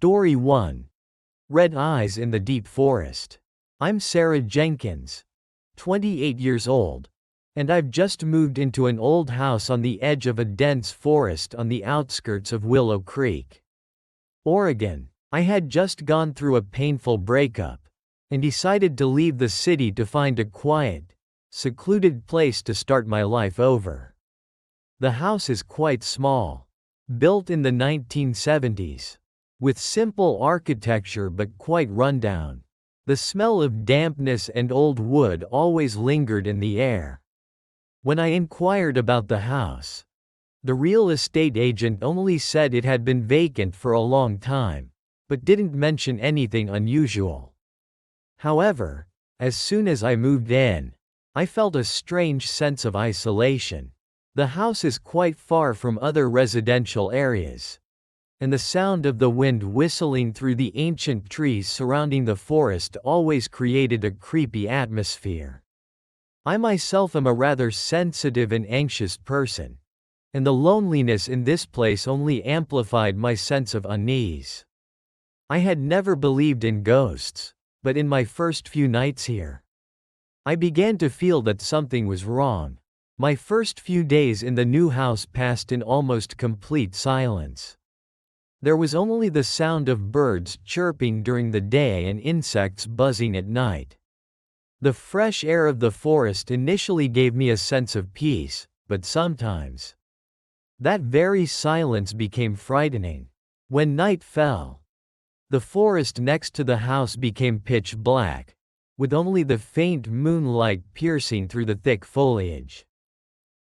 Story 1. Red Eyes in the Deep Forest. I'm Sarah Jenkins, 28 years old, and I've just moved into an old house on the edge of a dense forest on the outskirts of Willow Creek, Oregon. I had just gone through a painful breakup and decided to leave the city to find a quiet, secluded place to start my life over. The house is quite small, built in the 1970s. With simple architecture but quite rundown. The smell of dampness and old wood always lingered in the air. When I inquired about the house, the real estate agent only said it had been vacant for a long time, but didn't mention anything unusual. However, as soon as I moved in, I felt a strange sense of isolation. The house is quite far from other residential areas, and the sound of the wind whistling through the ancient trees surrounding the forest always created a creepy atmosphere. I myself am a rather sensitive and anxious person, and the loneliness in this place only amplified my sense of unease. I had never believed in ghosts, but in my first few nights here, I began to feel that something was wrong. My first few days in the new house passed in almost complete silence. There was only the sound of birds chirping during the day and insects buzzing at night. The fresh air of the forest initially gave me a sense of peace, but sometimes that very silence became frightening. When night fell, the forest next to the house became pitch black, with only the faint moonlight piercing through the thick foliage.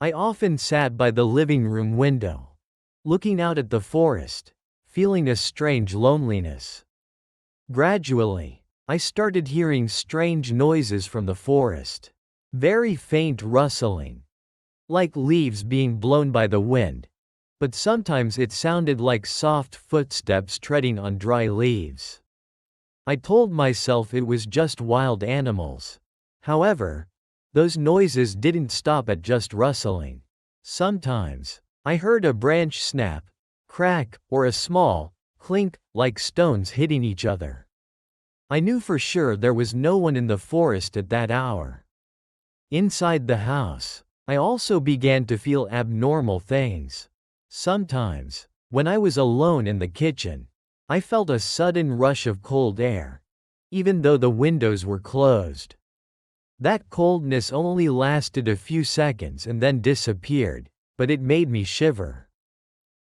I often sat by the living room window, looking out at the forest, feeling a strange loneliness. Gradually, I started hearing strange noises from the forest. Very faint rustling, like leaves being blown by the wind, but sometimes it sounded like soft footsteps treading on dry leaves. I told myself it was just wild animals. However, those noises didn't stop at just rustling. Sometimes, I heard a branch snap, crack, or a small clink, like stones hitting each other. I knew for sure there was no one in the forest at that hour. Inside the house, I also began to feel abnormal things. Sometimes, when I was alone in the kitchen, I felt a sudden rush of cold air, even though the windows were closed. That coldness only lasted a few seconds and then disappeared, but it made me shiver.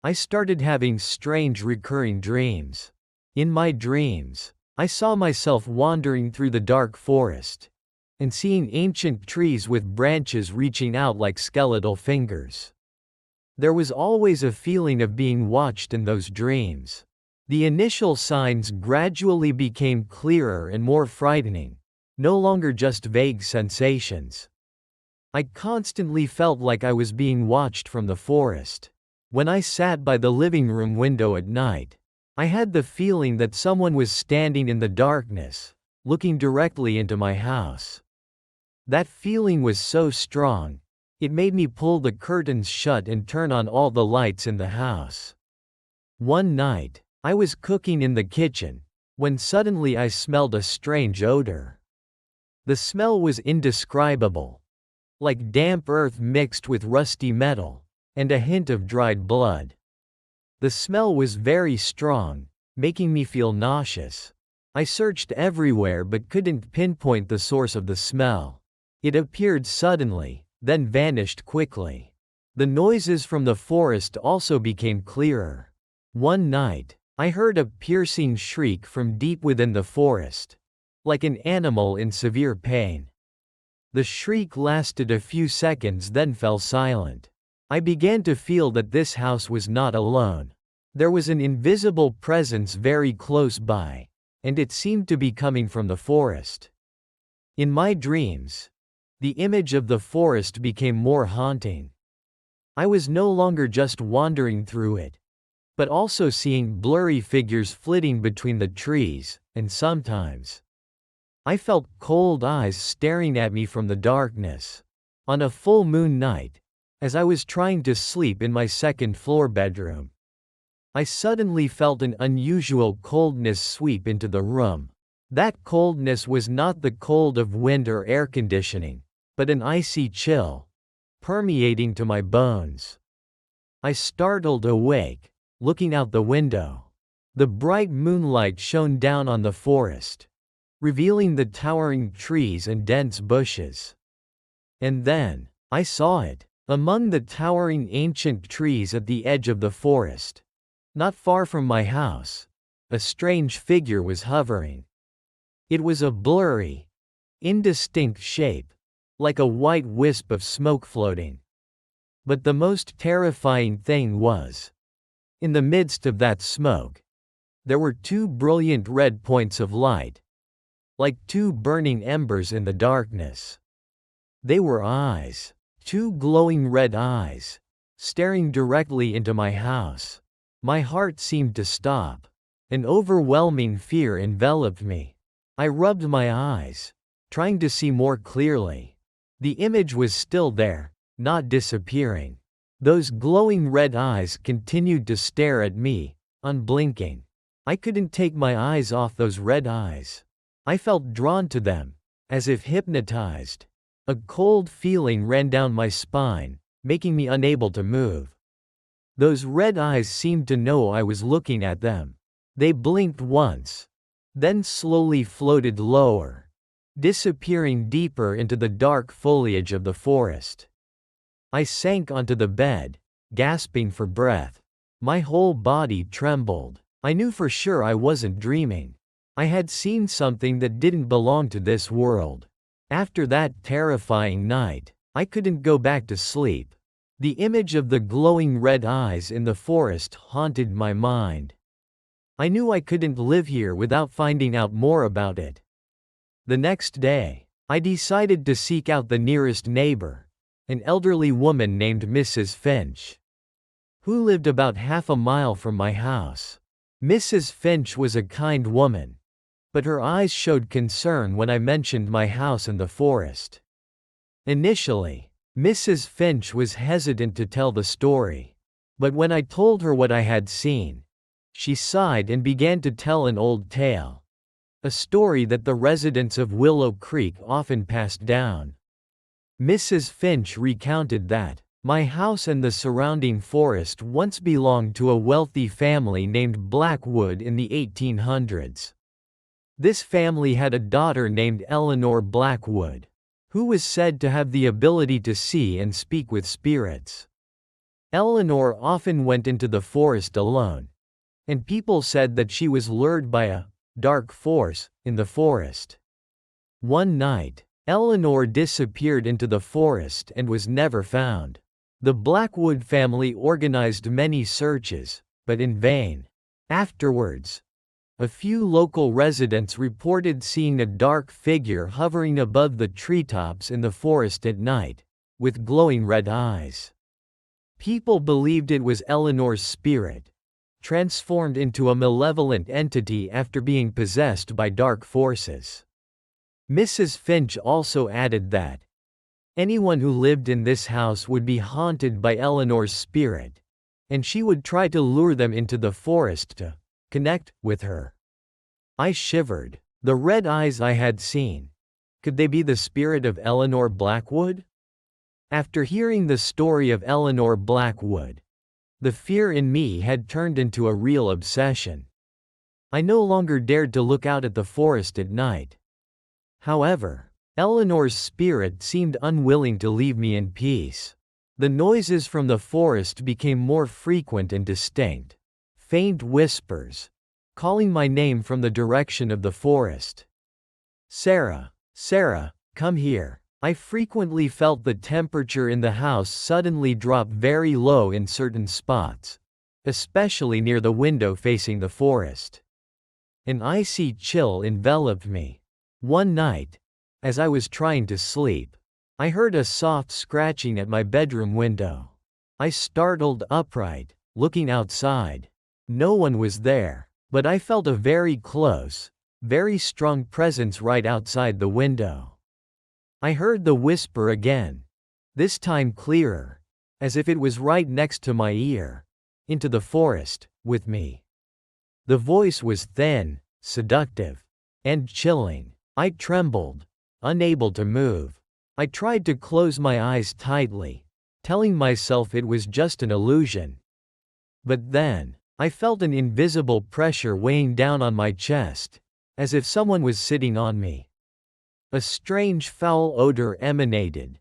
I started having strange recurring dreams. In my dreams, I saw myself wandering through the dark forest, and seeing ancient trees with branches reaching out like skeletal fingers. There was always a feeling of being watched in those dreams. The initial signs gradually became clearer and more frightening, no longer just vague sensations. I constantly felt like I was being watched from the forest. When I sat by the living room window at night, I had the feeling that someone was standing in the darkness, looking directly into my house. That feeling was so strong, it made me pull the curtains shut and turn on all the lights in the house. One night, I was cooking in the kitchen, when suddenly I smelled a strange odor. The smell was indescribable, like damp earth mixed with rusty metal, and a hint of dried blood. The smell was very strong, making me feel nauseous. I searched everywhere but couldn't pinpoint the source of the smell. It appeared suddenly, then vanished quickly. The noises from the forest also became clearer. One night, I heard a piercing shriek from deep within the forest, like an animal in severe pain. The shriek lasted a few seconds then fell silent. I began to feel that this house was not alone. There was an invisible presence very close by, and it seemed to be coming from the forest. In my dreams, the image of the forest became more haunting. I was no longer just wandering through it, but also seeing blurry figures flitting between the trees, and sometimes, I felt cold eyes staring at me from the darkness. On a full moon night, as I was trying to sleep in my second-floor bedroom, I suddenly felt an unusual coldness sweep into the room. That coldness was not the cold of wind or air conditioning, but an icy chill, permeating to my bones. I startled awake, looking out the window. The bright moonlight shone down on the forest, revealing the towering trees and dense bushes. And then, I saw it. Among the towering ancient trees at the edge of the forest, not far from my house, a strange figure was hovering. It was a blurry, indistinct shape, like a white wisp of smoke floating. But the most terrifying thing was, in the midst of that smoke, there were two brilliant red points of light, like two burning embers in the darkness. They were eyes, two glowing red eyes, staring directly into my house. My heart seemed to stop. An overwhelming fear enveloped me. I rubbed my eyes, trying to see more clearly. The image was still there, not disappearing. Those glowing red eyes continued to stare at me, unblinking. I couldn't take my eyes off those red eyes. I felt drawn to them, as if hypnotized. A cold feeling ran down my spine, making me unable to move. Those red eyes seemed to know I was looking at them. They blinked once, then slowly floated lower, disappearing deeper into the dark foliage of the forest. I sank onto the bed, gasping for breath. My whole body trembled. I knew for sure I wasn't dreaming. I had seen something that didn't belong to this world. After that terrifying night, I couldn't go back to sleep. The image of the glowing red eyes in the forest haunted my mind. I knew I couldn't live here without finding out more about it. The next day, I decided to seek out the nearest neighbor, an elderly woman named Mrs. Finch, who lived about half a mile from my house. Mrs. Finch was a kind woman, but her eyes showed concern when I mentioned my house in the forest. Initially, Mrs. Finch was hesitant to tell the story, but when I told her what I had seen, she sighed and began to tell an old tale, a story that the residents of Willow Creek often passed down. Mrs. Finch recounted that, "My house and the surrounding forest once belonged to a wealthy family named Blackwood in the 1800s. This family had a daughter named Eleanor Blackwood, who was said to have the ability to see and speak with spirits. Eleanor often went into the forest alone, and people said that she was lured by a dark force in the forest. One night, Eleanor disappeared into the forest and was never found. The Blackwood family organized many searches, but in vain. Afterwards, a few local residents reported seeing a dark figure hovering above the treetops in the forest at night, with glowing red eyes. People believed it was Eleanor's spirit, transformed into a malevolent entity after being possessed by dark forces." Mrs. Finch also added that anyone who lived in this house would be haunted by Eleanor's spirit, and she would try to lure them into the forest to connect with her. I shivered. The red eyes I had seen. Could they be the spirit of Eleanor Blackwood? After hearing the story of Eleanor Blackwood, the fear in me had turned into a real obsession. I no longer dared to look out at the forest at night. However, Eleanor's spirit seemed unwilling to leave me in peace. The noises from the forest became more frequent and distinct. Faint whispers, calling my name from the direction of the forest. "Sarah, Sarah, come here." I frequently felt the temperature in the house suddenly drop very low in certain spots, especially near the window facing the forest. An icy chill enveloped me. One night, as I was trying to sleep, I heard a soft scratching at my bedroom window. I startled upright, looking outside. No one was there, but I felt a very close, very strong presence right outside the window. I heard the whisper again, this time clearer, as if it was right next to my ear. into the forest, with me." The voice was thin, seductive, and chilling. I trembled, unable to move. I tried to close my eyes tightly, telling myself it was just an illusion. But then, I felt an invisible pressure weighing down on my chest, as if someone was sitting on me. A strange foul odor emanated,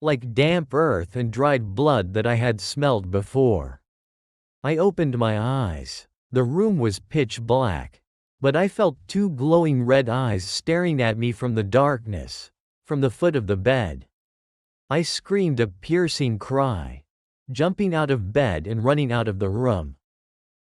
like damp earth and dried blood that I had smelled before. I opened my eyes. The room was pitch black, but I felt two glowing red eyes staring at me from the darkness, from the foot of the bed. I screamed a piercing cry, jumping out of bed and running out of the room.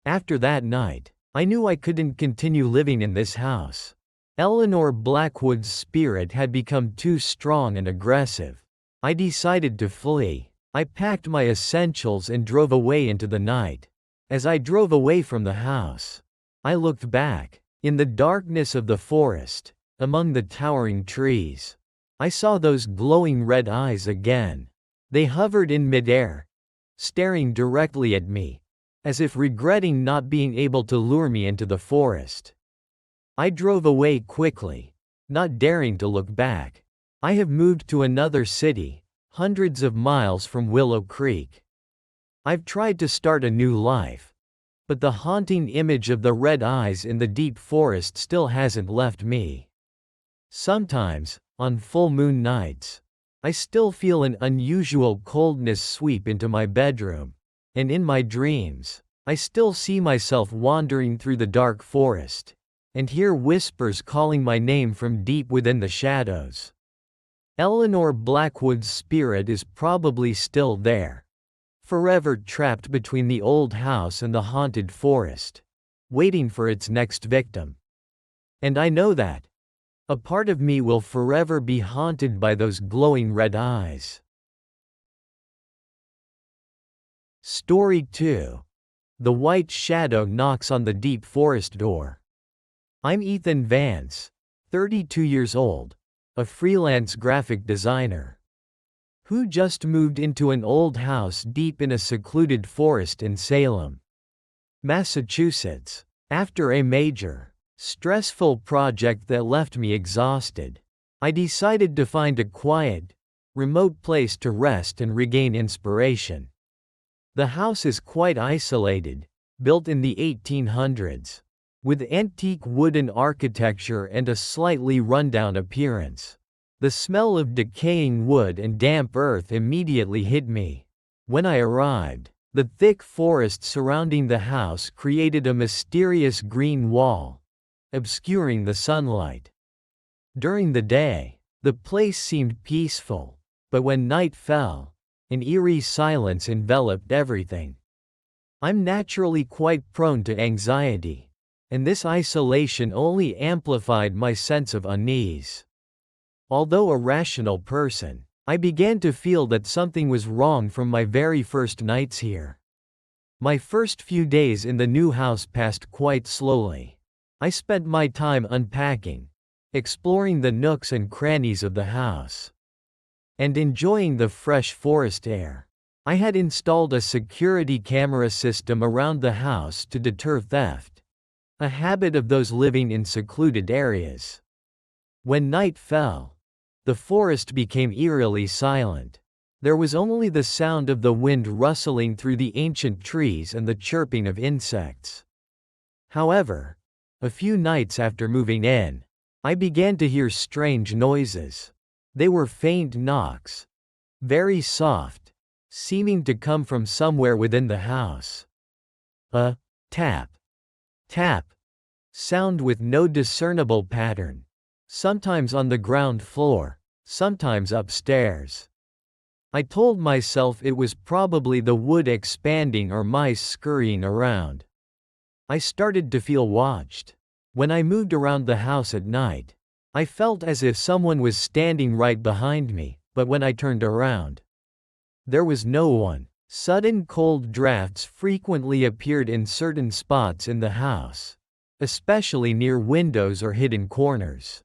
After that night, I knew I couldn't continue living in this house. Eleanor Blackwood's spirit had become too strong and aggressive. I decided to flee. I packed my essentials and drove away into the night. As I drove away from the house, I looked back. In the darkness of the forest, among the towering trees, I saw those glowing red eyes again. They hovered in midair, staring directly at me, as if regretting not being able to lure me into the forest. I drove away quickly, not daring to look back. I have moved to another city, hundreds of miles from Willow Creek. I've tried to start a new life, but the haunting image of the red eyes in the deep forest still hasn't left me. Sometimes, on full moon nights, I still feel an unusual coldness sweep into my bedroom, and in my dreams, I still see myself wandering through the dark forest, and hear whispers calling my name from deep within the shadows. Eleanor Blackwood's spirit is probably still there, forever trapped between the old house and the haunted forest, waiting for its next victim. And I know that a part of me will forever be haunted by those glowing red eyes. Story 2. The White Shadow Knocks on the Deep Forest Door. I'm Ethan Vance, 32 years old, a freelance graphic designer, who just moved into an old house deep in a secluded forest in Salem, Massachusetts. After a major, stressful project that left me exhausted, I decided to find a quiet, remote place to rest and regain inspiration. The house is quite isolated, built in the 1800s, with antique wooden architecture and a slightly rundown appearance. The smell of decaying wood and damp earth immediately hit me. When I arrived, the thick forest surrounding the house created a mysterious green wall, obscuring the sunlight. During the day, the place seemed peaceful, but when night fell, an eerie silence enveloped everything. I'm naturally quite prone to anxiety, and this isolation only amplified my sense of unease. Although a rational person, I began to feel that something was wrong from my very first nights here. My first few days in the new house passed quite slowly. I spent my time unpacking, exploring the nooks and crannies of the house, and enjoying the fresh forest air. I had installed a security camera system around the house to deter theft, a habit of those living in secluded areas. When night fell, the forest became eerily silent. There was only the sound of the wind rustling through the ancient trees and the chirping of insects. However, a few nights after moving in, I began to hear strange noises. They were faint knocks, very soft, seeming to come from somewhere within the house. A tap, tap sound with no discernible pattern, sometimes on the ground floor, sometimes upstairs. I told myself it was probably the wood expanding or mice scurrying around. I started to feel watched. When I moved around the house at night, I felt as if someone was standing right behind me, but when I turned around, there was no one. Sudden cold drafts frequently appeared in certain spots in the house, especially near windows or hidden corners.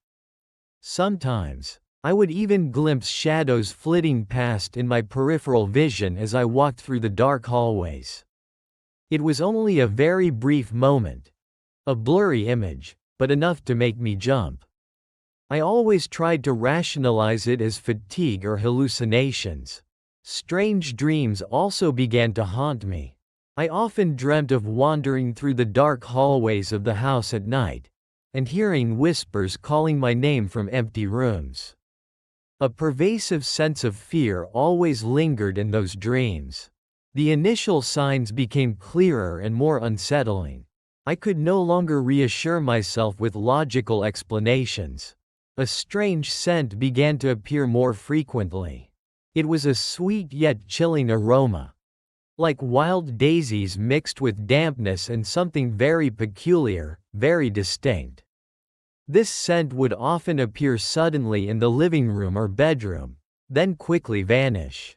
Sometimes, I would even glimpse shadows flitting past in my peripheral vision as I walked through the dark hallways. It was only a very brief moment. A blurry image, but enough to make me jump. I always tried to rationalize it as fatigue or hallucinations. Strange dreams also began to haunt me. I often dreamt of wandering through the dark hallways of the house at night, and hearing whispers calling my name from empty rooms. A pervasive sense of fear always lingered in those dreams. The initial signs became clearer and more unsettling. I could no longer reassure myself with logical explanations. A strange scent began to appear more frequently. It was a sweet yet chilling aroma, like wild daisies mixed with dampness and something very peculiar, very distinct. This scent would often appear suddenly in the living room or bedroom, then quickly vanish.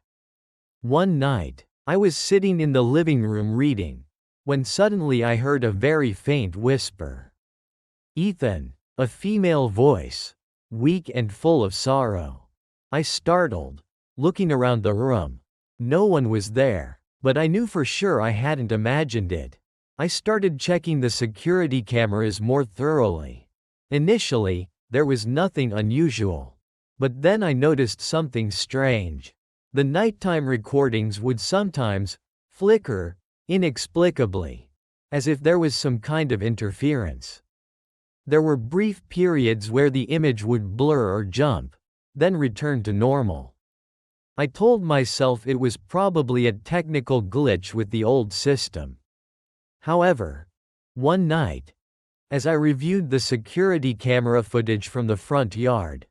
One night, I was sitting in the living room reading, when suddenly I heard a very faint whisper. "Ethan," a female voice, weak and full of sorrow. I startled, looking around the room. No one was there, but I knew for sure I hadn't imagined it. I started checking the security cameras more thoroughly. Initially, there was nothing unusual. But then I noticed something strange. The nighttime recordings would sometimes flicker, inexplicably, as if there was some kind of interference. There were brief periods where the image would blur or jump, then return to normal. I told myself it was probably a technical glitch with the old system. However, one night, as I reviewed the security camera footage from the front yard,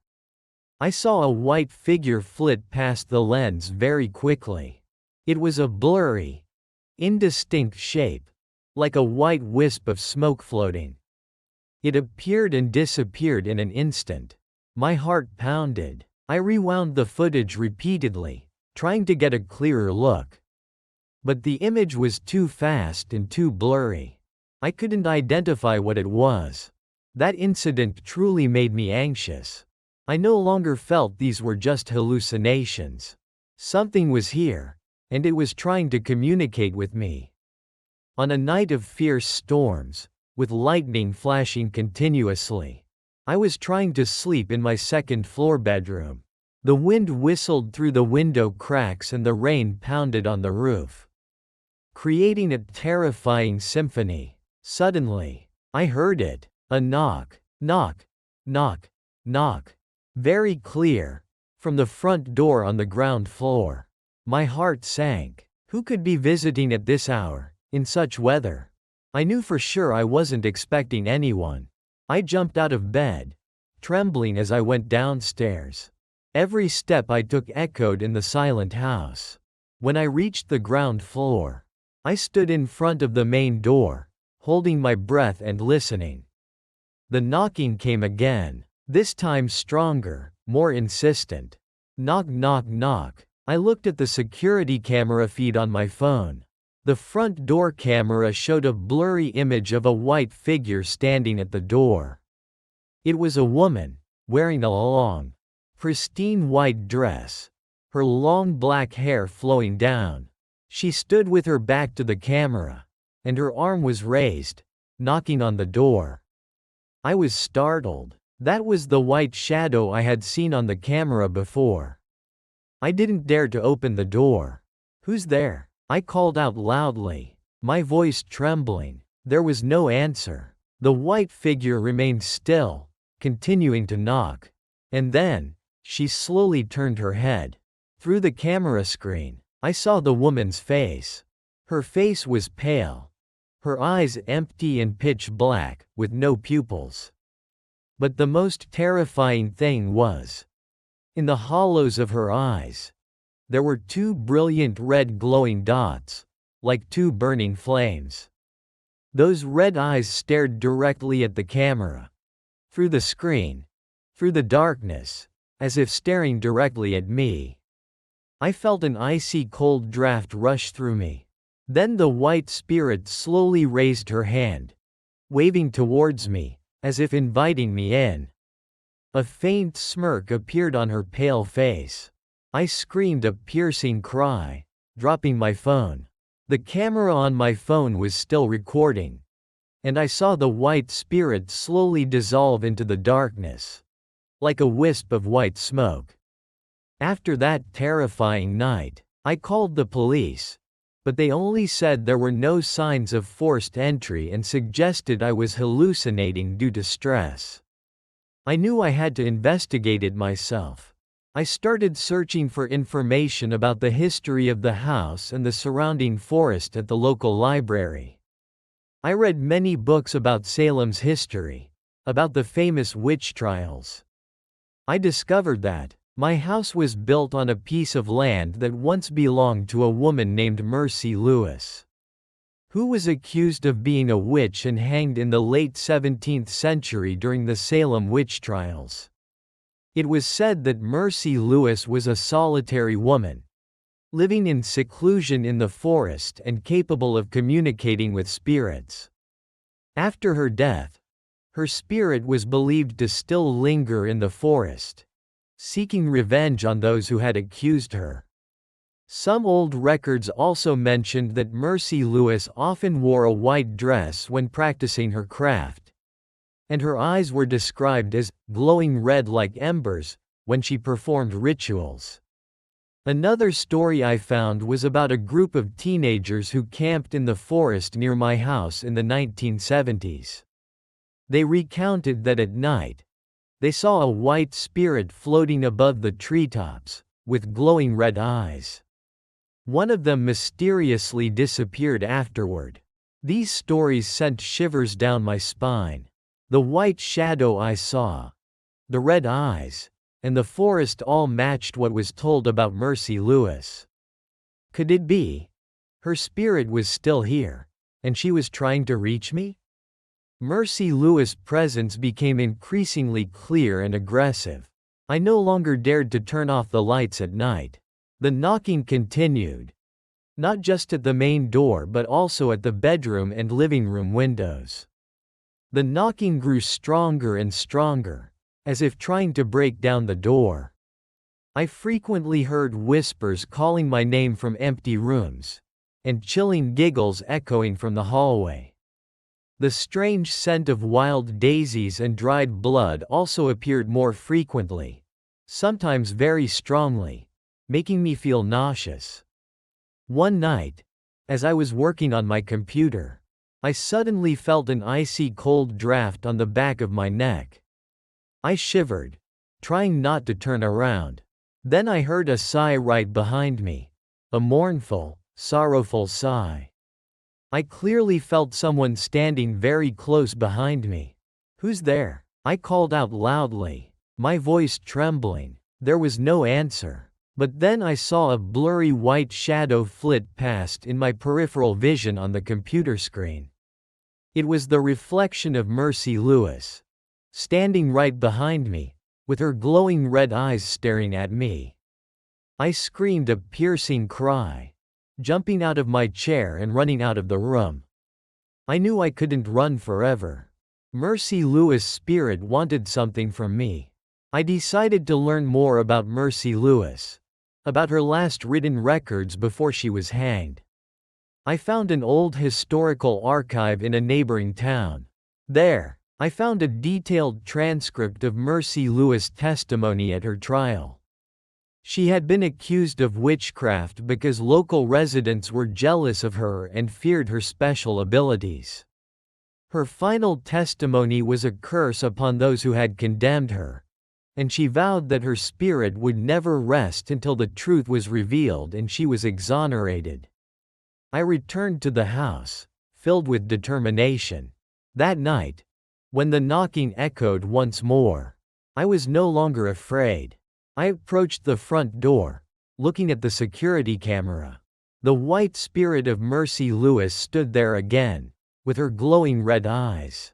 I saw a white figure flit past the lens very quickly. It was a blurry, indistinct shape, like a white wisp of smoke floating. It appeared and disappeared in an instant. My heart pounded. I rewound the footage repeatedly, trying to get a clearer look. But the image was too fast and too blurry. I couldn't identify what it was. That incident truly made me anxious. I no longer felt these were just hallucinations. Something was here, and it was trying to communicate with me. On a night of fierce storms, with lightning flashing continuously, I was trying to sleep in my second-floor bedroom. The wind whistled through the window cracks and the rain pounded on the roof, creating a terrifying symphony. Suddenly, I heard it. A knock, knock, knock, knock. Very clear, from the front door on the ground floor. My heart sank. Who could be visiting at this hour, in such weather? I knew for sure I wasn't expecting anyone. I jumped out of bed, trembling as I went downstairs. Every step I took echoed in the silent house. When I reached the ground floor, I stood in front of the main door, holding my breath and listening. The knocking came again, this time stronger, more insistent. Knock, knock, knock. I looked at the security camera feed on my phone. The front door camera showed a blurry image of a white figure standing at the door. It was a woman, wearing a long, pristine white dress, her long black hair flowing down. She stood with her back to the camera, and her arm was raised, knocking on the door. I was startled. That was the white shadow I had seen on the camera before. I didn't dare to open the door. "Who's there?" I called out loudly, my voice trembling. There was no answer. The white figure remained still, continuing to knock. And then, she slowly turned her head. Through the camera screen, I saw the woman's face. Her face was pale, her eyes empty and pitch black, with no pupils. But the most terrifying thing was, in the hollows of her eyes, there were two brilliant red glowing dots, like two burning flames. Those red eyes stared directly at the camera, through the screen, through the darkness, as if staring directly at me. I felt an icy cold draft rush through me. Then the white spirit slowly raised her hand, waving towards me, as if inviting me in. A faint smirk appeared on her pale face. I screamed a piercing cry, dropping my phone. The camera on my phone was still recording, and I saw the white spirit slowly dissolve into the darkness, like a wisp of white smoke. After that terrifying night, I called the police, but they only said there were no signs of forced entry and suggested I was hallucinating due to stress. I knew I had to investigate it myself. I started searching for information about the history of the house and the surrounding forest at the local library. I read many books about Salem's history, about the famous witch trials. I discovered that my house was built on a piece of land that once belonged to a woman named Mercy Lewis, who was accused of being a witch and hanged in the late 17th century during the Salem witch trials. It was said that Mercy Lewis was a solitary woman, living in seclusion in the forest and capable of communicating with spirits. After her death, her spirit was believed to still linger in the forest, seeking revenge on those who had accused her. Some old records also mentioned that Mercy Lewis often wore a white dress when practicing her craft, and her eyes were described as glowing red like embers when she performed rituals. Another story I found was about a group of teenagers who camped in the forest near my house in the 1970s. They recounted that at night, they saw a white spirit floating above the treetops, with glowing red eyes. One of them mysteriously disappeared afterward. These stories sent shivers down my spine. The white shadow I saw, the red eyes, and the forest all matched what was told about Mercy Lewis. Could it be? Her spirit was still here, and she was trying to reach me? Mercy Lewis' presence became increasingly clear and aggressive. I no longer dared to turn off the lights at night. The knocking continued, not just at the main door but also at the bedroom and living room windows. The knocking grew stronger and stronger, as if trying to break down the door. I frequently heard whispers calling my name from empty rooms, and chilling giggles echoing from the hallway. The strange scent of wild daisies and dried blood also appeared more frequently, sometimes very strongly, making me feel nauseous. One night, as I was working on my computer, I suddenly felt an icy cold draft on the back of my neck. I shivered, trying not to turn around. Then I heard a sigh right behind me, a mournful, sorrowful sigh. I clearly felt someone standing very close behind me. "Who's there?" I called out loudly, my voice trembling. There was no answer. But then I saw a blurry white shadow flit past in my peripheral vision on the computer screen. It was the reflection of Mercy Lewis, standing right behind me, with her glowing red eyes staring at me. I screamed a piercing cry, jumping out of my chair and running out of the room. I knew I couldn't run forever. Mercy Lewis' spirit wanted something from me. I decided to learn more about Mercy Lewis, about her last written records before she was hanged. I found an old historical archive in a neighboring town. There, I found a detailed transcript of Mercy Lewis' testimony at her trial. She had been accused of witchcraft because local residents were jealous of her and feared her special abilities. Her final testimony was a curse upon those who had condemned her, and she vowed that her spirit would never rest until the truth was revealed and she was exonerated. I returned to the house, filled with determination. That night, when the knocking echoed once more, I was no longer afraid. I approached the front door, looking at the security camera. The white spirit of Mercy Lewis stood there again, with her glowing red eyes.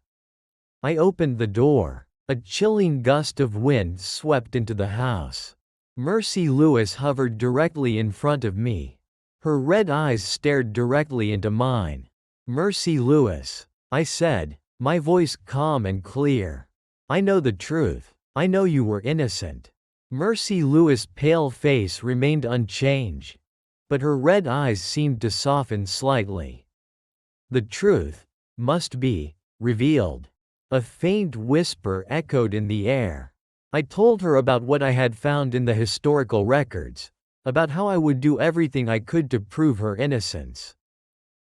I opened the door. A chilling gust of wind swept into the house. Mercy Lewis hovered directly in front of me. Her red eyes stared directly into mine. "Mercy Lewis," I said, my voice calm and clear. "I know the truth. I know you were innocent." Mercy Lewis' pale face remained unchanged, but her red eyes seemed to soften slightly. The truth must be revealed. A faint whisper echoed in the air. I told her about what I had found in the historical records, about how I would do everything I could to prove her innocence.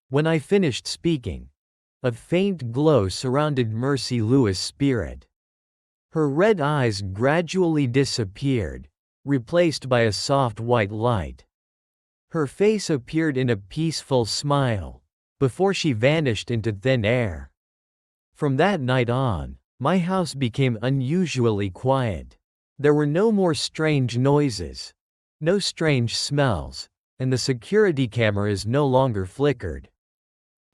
When I finished speaking, a faint glow surrounded Mercy Lewis' spirit. Her red eyes gradually disappeared, replaced by a soft white light. Her face appeared in a peaceful smile, before she vanished into thin air. From that night on, my house became unusually quiet. There were no more strange noises, no strange smells, and the security cameras no longer flickered.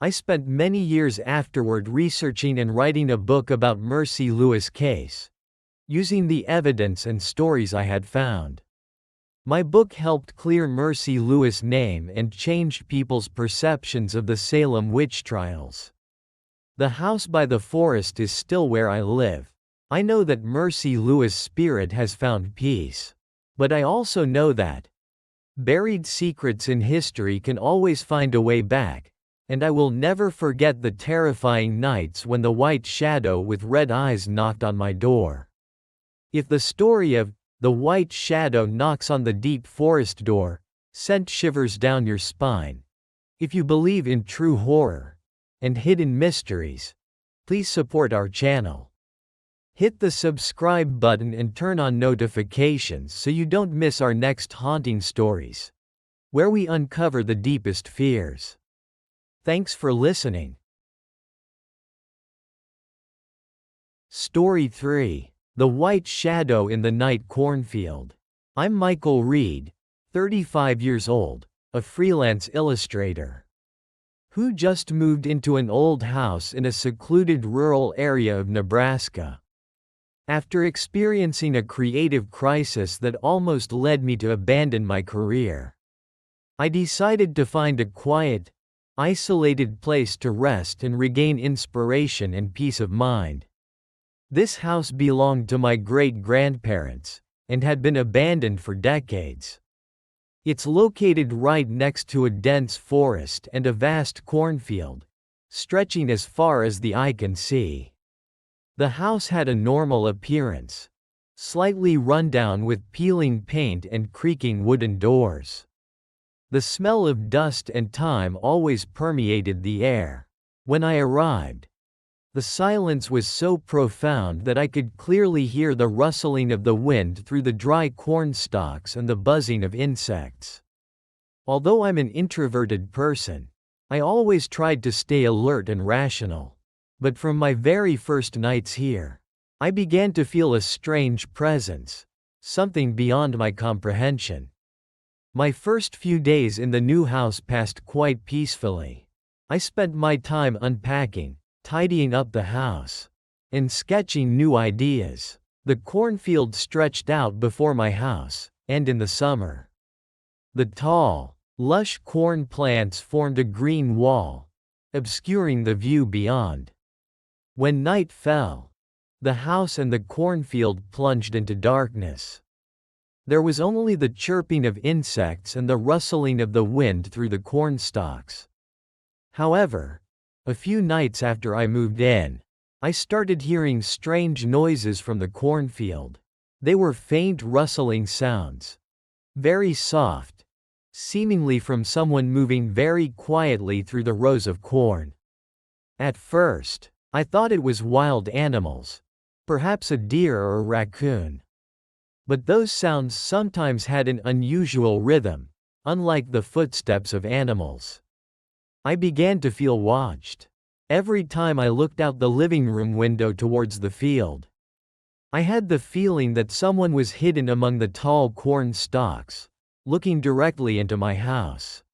I spent many years afterward researching and writing a book about Mercy Lewis' case, using the evidence and stories I had found. My book helped clear Mercy Lewis' name and changed people's perceptions of the Salem witch trials. The house by the forest is still where I live. I know that Mercy Lewis' spirit has found peace. But I also know that buried secrets in history can always find a way back, and I will never forget the terrifying nights when the white shadow with red eyes knocked on my door. If the story of the white shadow knocks on the deep forest door sent shivers down your spine, if you believe in true horror and hidden mysteries, please support our channel. Hit the subscribe button and turn on notifications so you don't miss our next haunting stories, where we uncover the deepest fears. Thanks for listening. Story 3. The White Shadow in the Night Cornfield. I'm Michael Reed, 35 years old, a freelance illustrator, who just moved into an old house in a secluded rural area of Nebraska. After experiencing a creative crisis that almost led me to abandon my career, I decided to find a quiet, isolated place to rest and regain inspiration and peace of mind. This house belonged to my great-grandparents, and had been abandoned for decades. It's located right next to a dense forest and a vast cornfield, stretching as far as the eye can see. The house had a normal appearance, slightly rundown with peeling paint and creaking wooden doors. The smell of dust and time always permeated the air. When I arrived, the silence was so profound that I could clearly hear the rustling of the wind through the dry corn stalks and the buzzing of insects. Although I'm an introverted person, I always tried to stay alert and rational. But from my very first nights here, I began to feel a strange presence, something beyond my comprehension. My first few days in the new house passed quite peacefully. I spent my time unpacking, tidying up the house, and sketching new ideas. The cornfield stretched out before my house, and in the summer, the tall, lush corn plants formed a green wall, obscuring the view beyond. When night fell, the house and the cornfield plunged into darkness. There was only the chirping of insects and the rustling of the wind through the corn stalks. However, a few nights after I moved in, I started hearing strange noises from the cornfield. They were faint rustling sounds, very soft, seemingly from someone moving very quietly through the rows of corn. At first, I thought it was wild animals, perhaps a deer or a raccoon. But those sounds sometimes had an unusual rhythm, unlike the footsteps of animals. I began to feel watched. Every time I looked out the living room window towards the field, I had the feeling that someone was hidden among the tall corn stalks, looking directly into my house.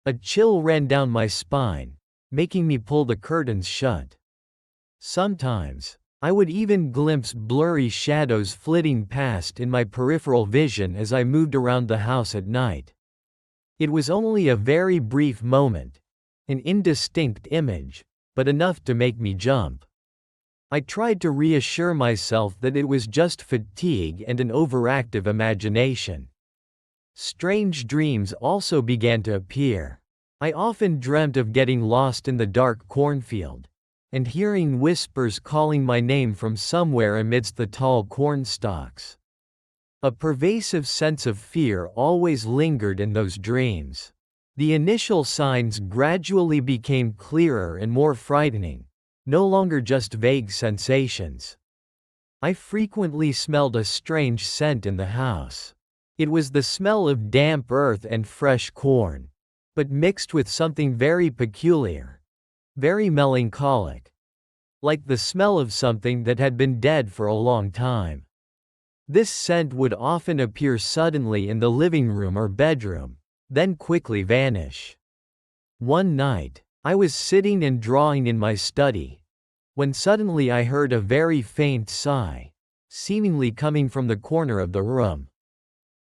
A chill ran down my spine, making me pull the curtains shut. Sometimes, I would even glimpse blurry shadows flitting past in my peripheral vision as I moved around the house at night. It was only a very brief moment, an indistinct image, but enough to make me jump. I tried to reassure myself that it was just fatigue and an overactive imagination. Strange dreams also began to appear. I often dreamt of getting lost in the dark cornfield, and hearing whispers calling my name from somewhere amidst the tall corn stalks. A pervasive sense of fear always lingered in those dreams. The initial signs gradually became clearer and more frightening, no longer just vague sensations. I frequently smelled a strange scent in the house. It was the smell of damp earth and fresh corn, but mixed with something very peculiar, very melancholic, like the smell of something that had been dead for a long time. This scent would often appear suddenly in the living room or bedroom, then quickly vanish. One night, I was sitting and drawing in my study, when suddenly I heard a very faint sigh, seemingly coming from the corner of the room.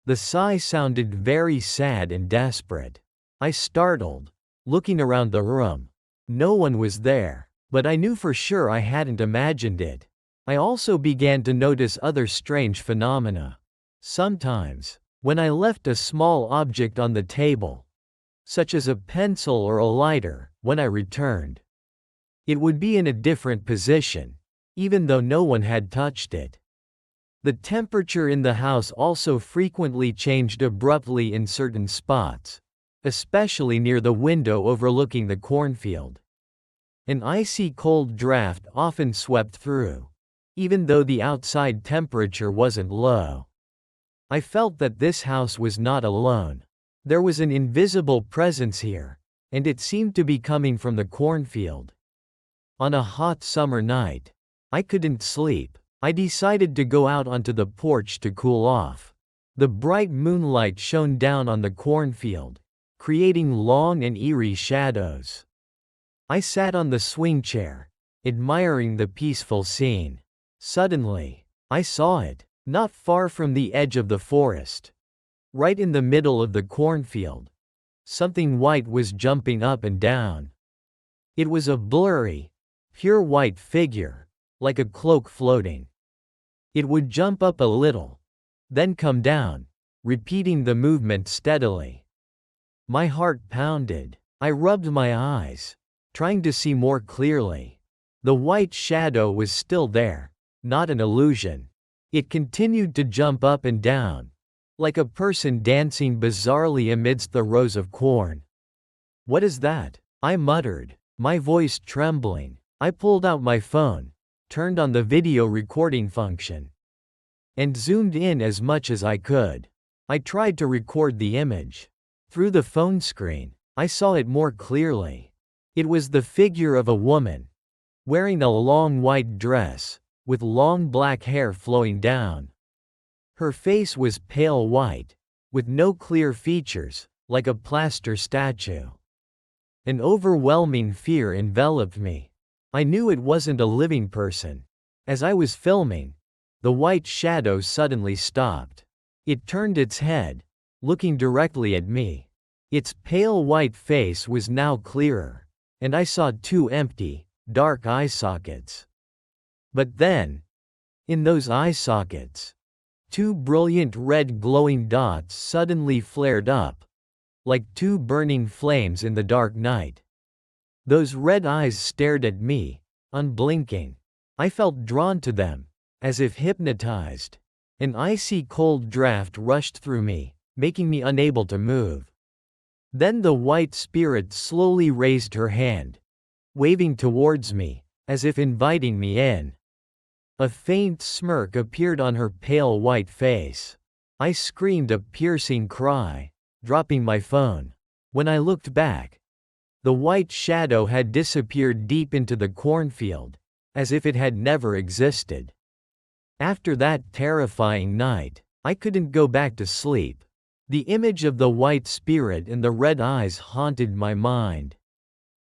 The sigh sounded very sad and desperate. I startled, looking around the room. No one was there, but I knew for sure I hadn't imagined it. I also began to notice other strange phenomena. Sometimes, when I left a small object on the table, such as a pencil or a lighter, when I returned, it would be in a different position, even though no one had touched it. The temperature in the house also frequently changed abruptly in certain spots, especially near the window overlooking the cornfield. An icy cold draft often swept through, even though the outside temperature wasn't low. I felt that this house was not alone. There was an invisible presence here, and it seemed to be coming from the cornfield. On a hot summer night, I couldn't sleep. I decided to go out onto the porch to cool off. The bright moonlight shone down on the cornfield, creating long and eerie shadows. I sat on the swing chair, admiring the peaceful scene. Suddenly, I saw it, not far from the edge of the forest. Right in the middle of the cornfield, something white was jumping up and down. It was a blurry, pure white figure, like a cloak floating. It would jump up a little, then come down, repeating the movement steadily. My heart pounded. I rubbed my eyes, trying to see more clearly. The white shadow was still there, not an illusion. It continued to jump up and down, like a person dancing bizarrely amidst the rows of corn. "What is that?" I muttered, my voice trembling. I pulled out my phone, turned on the video recording function, and zoomed in as much as I could. I tried to record the image. Through the phone screen, I saw it more clearly. It was the figure of a woman, wearing a long white dress, with long black hair flowing down. Her face was pale white, with no clear features, like a plaster statue. An overwhelming fear enveloped me. I knew it wasn't a living person. As I was filming, the white shadow suddenly stopped. It turned its head, looking directly at me. Its pale white face was now clearer, and I saw two empty, dark eye sockets. But then, in those eye sockets, two brilliant red glowing dots suddenly flared up, like two burning flames in the dark night. Those red eyes stared at me, unblinking. I felt drawn to them, as if hypnotized. An icy cold draft rushed through me, making me unable to move. Then the white spirit slowly raised her hand, waving towards me, as if inviting me in. A faint smirk appeared on her pale white face. I screamed a piercing cry, dropping my phone. When I looked back, the white shadow had disappeared deep into the cornfield, as if it had never existed. After that terrifying night, I couldn't go back to sleep. The image of the white spirit and the red eyes haunted my mind.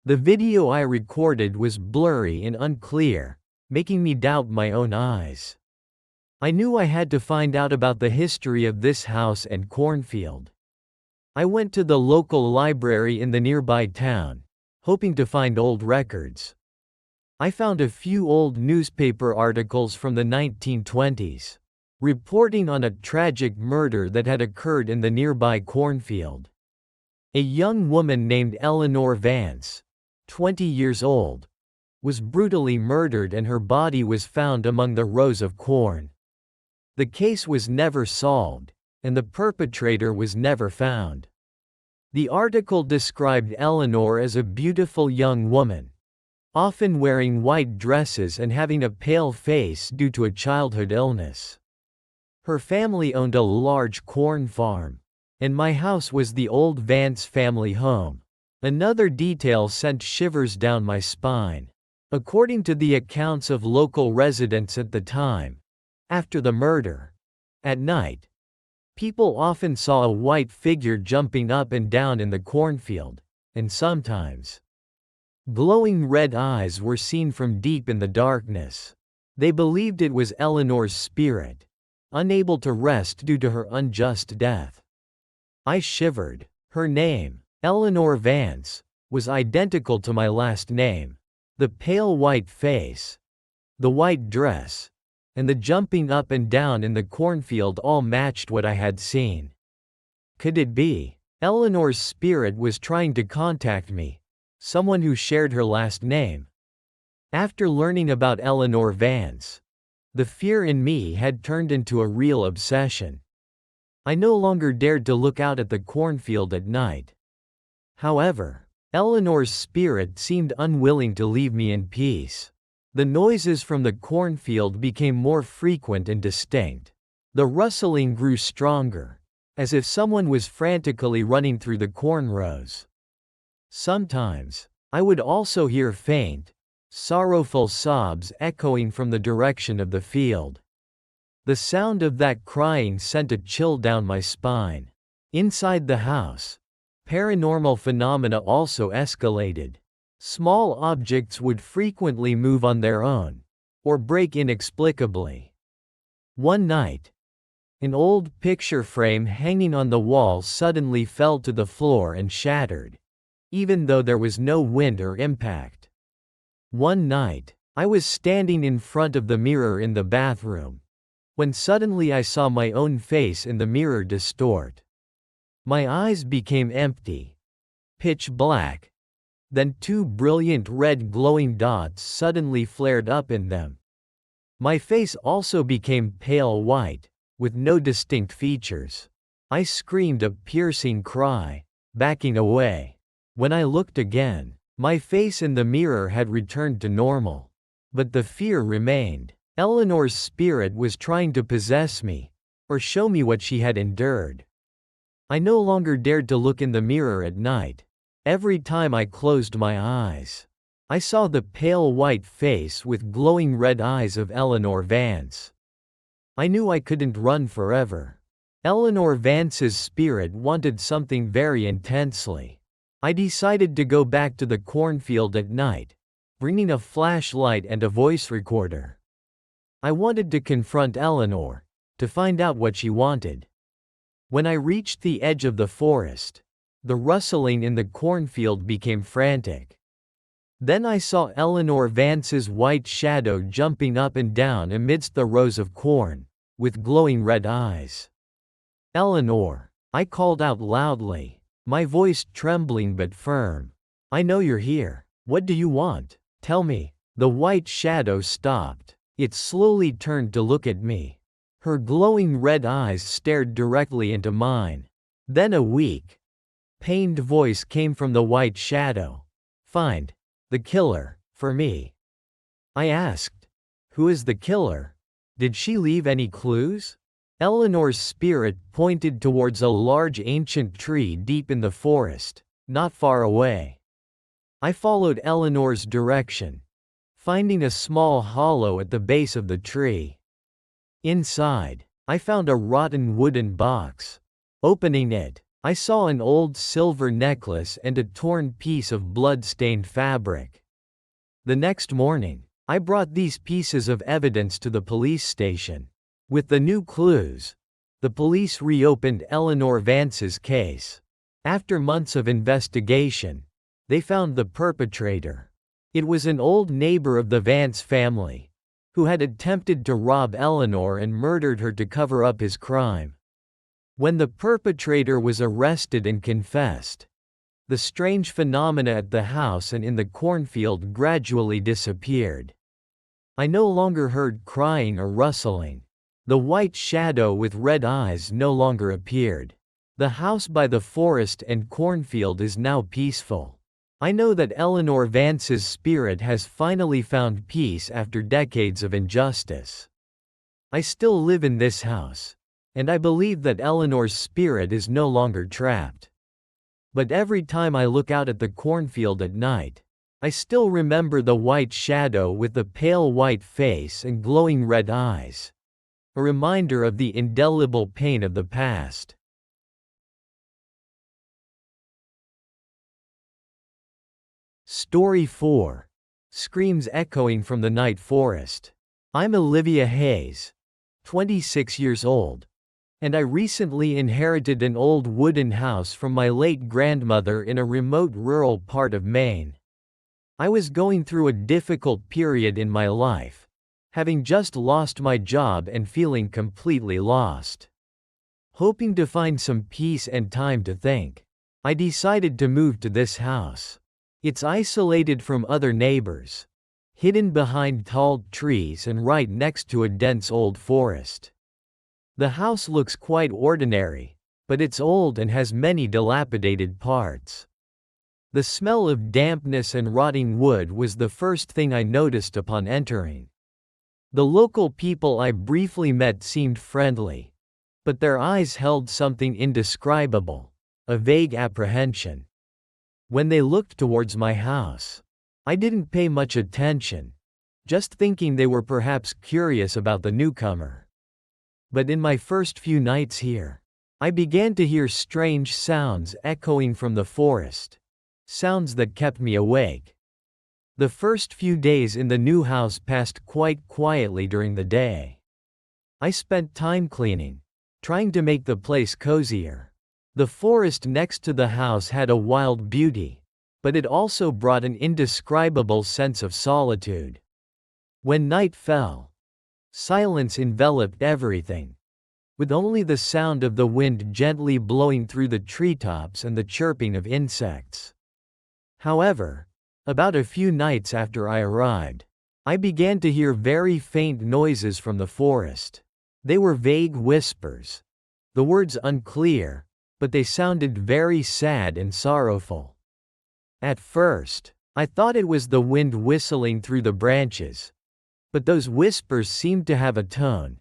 The video I recorded was blurry and unclear, making me doubt my own eyes. I knew I had to find out about the history of this house and cornfield. I went to the local library in the nearby town, hoping to find old records. I found a few old newspaper articles from the 1920s. reporting on a tragic murder that had occurred in the nearby cornfield. A young woman named Eleanor Vance, 20 years old, was brutally murdered and her body was found among the rows of corn. The case was never solved, and the perpetrator was never found. The article described Eleanor as a beautiful young woman, often wearing white dresses and having a pale face due to a childhood illness. Her family owned a large corn farm, and my house was the old Vance family home. Another detail sent shivers down my spine. According to the accounts of local residents at the time, after the murder, at night, people often saw a white figure jumping up and down in the cornfield, and sometimes glowing red eyes were seen from deep in the darkness. They believed it was Eleanor's spirit, unable to rest due to her unjust death. I shivered. Her name, Eleanor Vance, was identical to my last name. The pale white face, the white dress, and the jumping up and down in the cornfield all matched what I had seen. Could it be Eleanor's spirit was trying to contact me, someone who shared her last name? After learning about Eleanor Vance, the fear in me had turned into a real obsession. I no longer dared to look out at the cornfield at night. However, Eleanor's spirit seemed unwilling to leave me in peace. The noises from the cornfield became more frequent and distinct. The rustling grew stronger, as if someone was frantically running through the corn rows. Sometimes, I would also hear faint, sorrowful sobs echoing from the direction of the field. The sound of that crying sent a chill down my spine. Inside the house, paranormal phenomena also escalated. Small objects would frequently move on their own, or break inexplicably. One night, an old picture frame hanging on the wall suddenly fell to the floor and shattered, even though there was no wind or impact. One night, I was standing in front of the mirror in the bathroom, when suddenly I saw my own face in the mirror distort. My eyes became empty, pitch black. Then two brilliant red glowing dots suddenly flared up in them. My face also became pale white, with no distinct features. I screamed a piercing cry, backing away. When I looked again, my face in the mirror had returned to normal. But the fear remained. Eleanor's spirit was trying to possess me, or show me what she had endured. I no longer dared to look in the mirror at night. Every time I closed my eyes, I saw the pale white face with glowing red eyes of Eleanor Vance. I knew I couldn't run forever. Eleanor Vance's spirit wanted something very intensely. I decided to go back to the cornfield at night, bringing a flashlight and a voice recorder. I wanted to confront Eleanor, to find out what she wanted. When I reached the edge of the forest, the rustling in the cornfield became frantic. Then I saw Eleanor Vance's white shadow jumping up and down amidst the rows of corn, with glowing red eyes. "Eleanor," I called out loudly, my voice trembling but firm. "I know you're here. What do you want? Tell me." The white shadow stopped. It slowly turned to look at me. Her glowing red eyes stared directly into mine. Then a weak, pained voice came from the white shadow. "Find the killer, for me." I asked, "Who is the killer? Did she leave any clues?" Eleanor's spirit pointed towards a large ancient tree deep in the forest, not far away. I followed Eleanor's direction, finding a small hollow at the base of the tree. Inside, I found a rotten wooden box. Opening it, I saw an old silver necklace and a torn piece of blood-stained fabric. The next morning, I brought these pieces of evidence to the police station. With the new clues, the police reopened Eleanor Vance's case. After months of investigation, they found the perpetrator. It was an old neighbor of the Vance family, who had attempted to rob Eleanor and murdered her to cover up his crime. When the perpetrator was arrested and confessed, the strange phenomena at the house and in the cornfield gradually disappeared. I no longer heard crying or rustling. The white shadow with red eyes no longer appeared. The house by the forest and cornfield is now peaceful. I know that Eleanor Vance's spirit has finally found peace after decades of injustice. I still live in this house, and I believe that Eleanor's spirit is no longer trapped. But every time I look out at the cornfield at night, I still remember the white shadow with the pale white face and glowing red eyes, a reminder of the indelible pain of the past. Story 4. Screams Echoing from the Night Forest. I'm Olivia Hayes, 26 years old, and I recently inherited an old wooden house from my late grandmother in a remote rural part of Maine. I was going through a difficult period in my life, having just lost my job and feeling completely lost. Hoping to find some peace and time to think, I decided to move to this house. It's isolated from other neighbors, hidden behind tall trees and right next to a dense old forest. The house looks quite ordinary, but it's old and has many dilapidated parts. The smell of dampness and rotting wood was the first thing I noticed upon entering. The local people I briefly met seemed friendly, but their eyes held something indescribable, a vague apprehension. When they looked towards my house, I didn't pay much attention, just thinking they were perhaps curious about the newcomer. But in my first few nights here, I began to hear strange sounds echoing from the forest, sounds that kept me awake. The first few days in the new house passed quite quietly during the day. I spent time cleaning, trying to make the place cozier. The forest next to the house had a wild beauty, but it also brought an indescribable sense of solitude. When night fell, silence enveloped everything, with only the sound of the wind gently blowing through the treetops and the chirping of insects. However, about a few nights after I arrived, I began to hear very faint noises from the forest. They were vague whispers, the words unclear, but they sounded very sad and sorrowful. At first, I thought it was the wind whistling through the branches, but those whispers seemed to have a tone,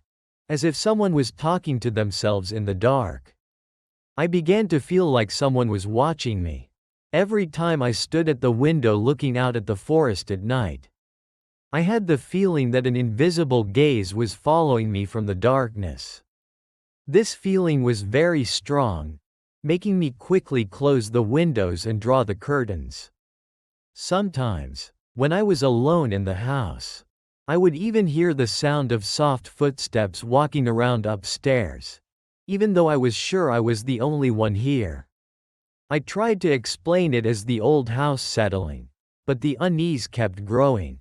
as if someone was talking to themselves in the dark. I began to feel like someone was watching me every time I stood at the window looking out at the forest at night. I had the feeling that an invisible gaze was following me from the darkness. This feeling was very strong, making me quickly close the windows and draw the curtains. Sometimes, when I was alone in the house, I would even hear the sound of soft footsteps walking around upstairs, even though I was sure I was the only one here. I tried to explain it as the old house settling, but the unease kept growing.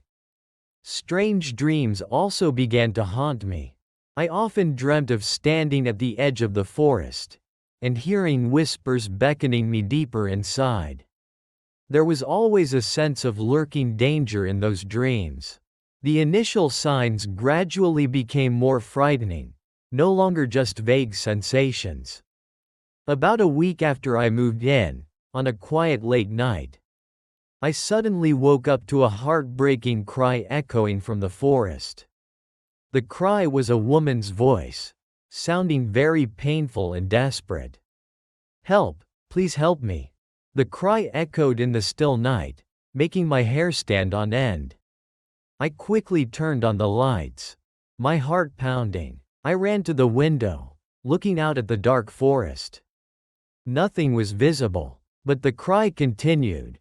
Strange dreams also began to haunt me. I often dreamt of standing at the edge of the forest, and hearing whispers beckoning me deeper inside. There was always a sense of lurking danger in those dreams. The initial signs gradually became more frightening, no longer just vague sensations. About a week after I moved in, on a quiet late night, I suddenly woke up to a heartbreaking cry echoing from the forest. The cry was a woman's voice, sounding very painful and desperate. "Help, please help me." The cry echoed in the still night, making my hair stand on end. I quickly turned on the lights, my heart pounding. I ran to the window, looking out at the dark forest. Nothing was visible, but the cry continued,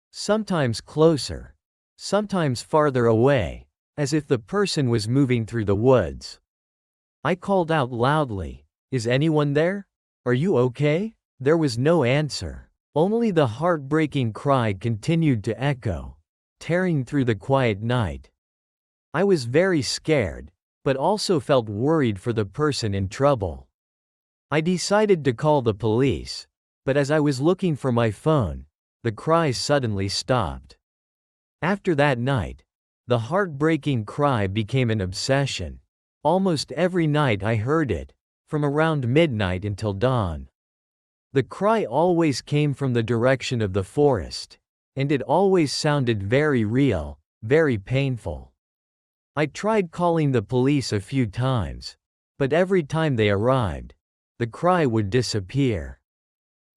sometimes closer, sometimes farther away, as if the person was moving through the woods. I called out loudly, "Is anyone there? Are you okay?" There was no answer. Only the heartbreaking cry continued to echo, tearing through the quiet night. I was very scared, but also felt worried for the person in trouble. I decided to call the police, but as I was looking for my phone, the cries suddenly stopped. After that night, the heartbreaking cry became an obsession. Almost every night I heard it, from around midnight until dawn. The cry always came from the direction of the forest, and it always sounded very real, very painful. I tried calling the police a few times, but every time they arrived, the cry would disappear.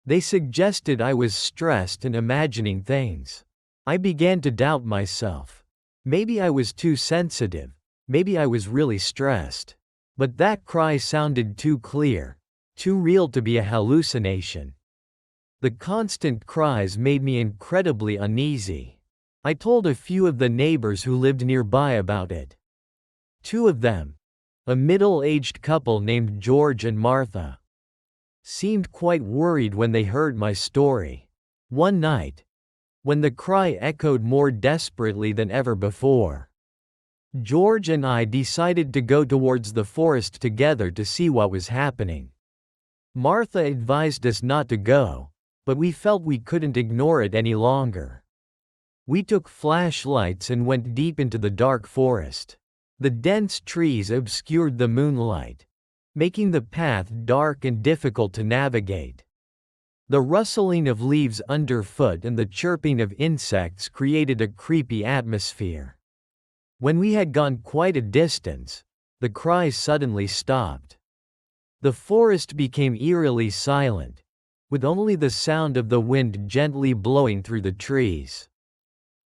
They suggested I was stressed and imagining things. I began to doubt myself. Maybe I was too sensitive, maybe I was really stressed. But that cry sounded too clear, too real to be a hallucination. The constant cries made me incredibly uneasy. I told a few of the neighbors who lived nearby about it. Two of them, a middle-aged couple named George and Martha, seemed quite worried when they heard my story. One night, when the cry echoed more desperately than ever before, George and I decided to go towards the forest together to see what was happening. Martha advised us not to go, but we felt we couldn't ignore it any longer. We took flashlights and went deep into the dark forest. The dense trees obscured the moonlight, making the path dark and difficult to navigate. The rustling of leaves underfoot and the chirping of insects created a creepy atmosphere. When we had gone quite a distance, the cries suddenly stopped. The forest became eerily silent, with only the sound of the wind gently blowing through the trees.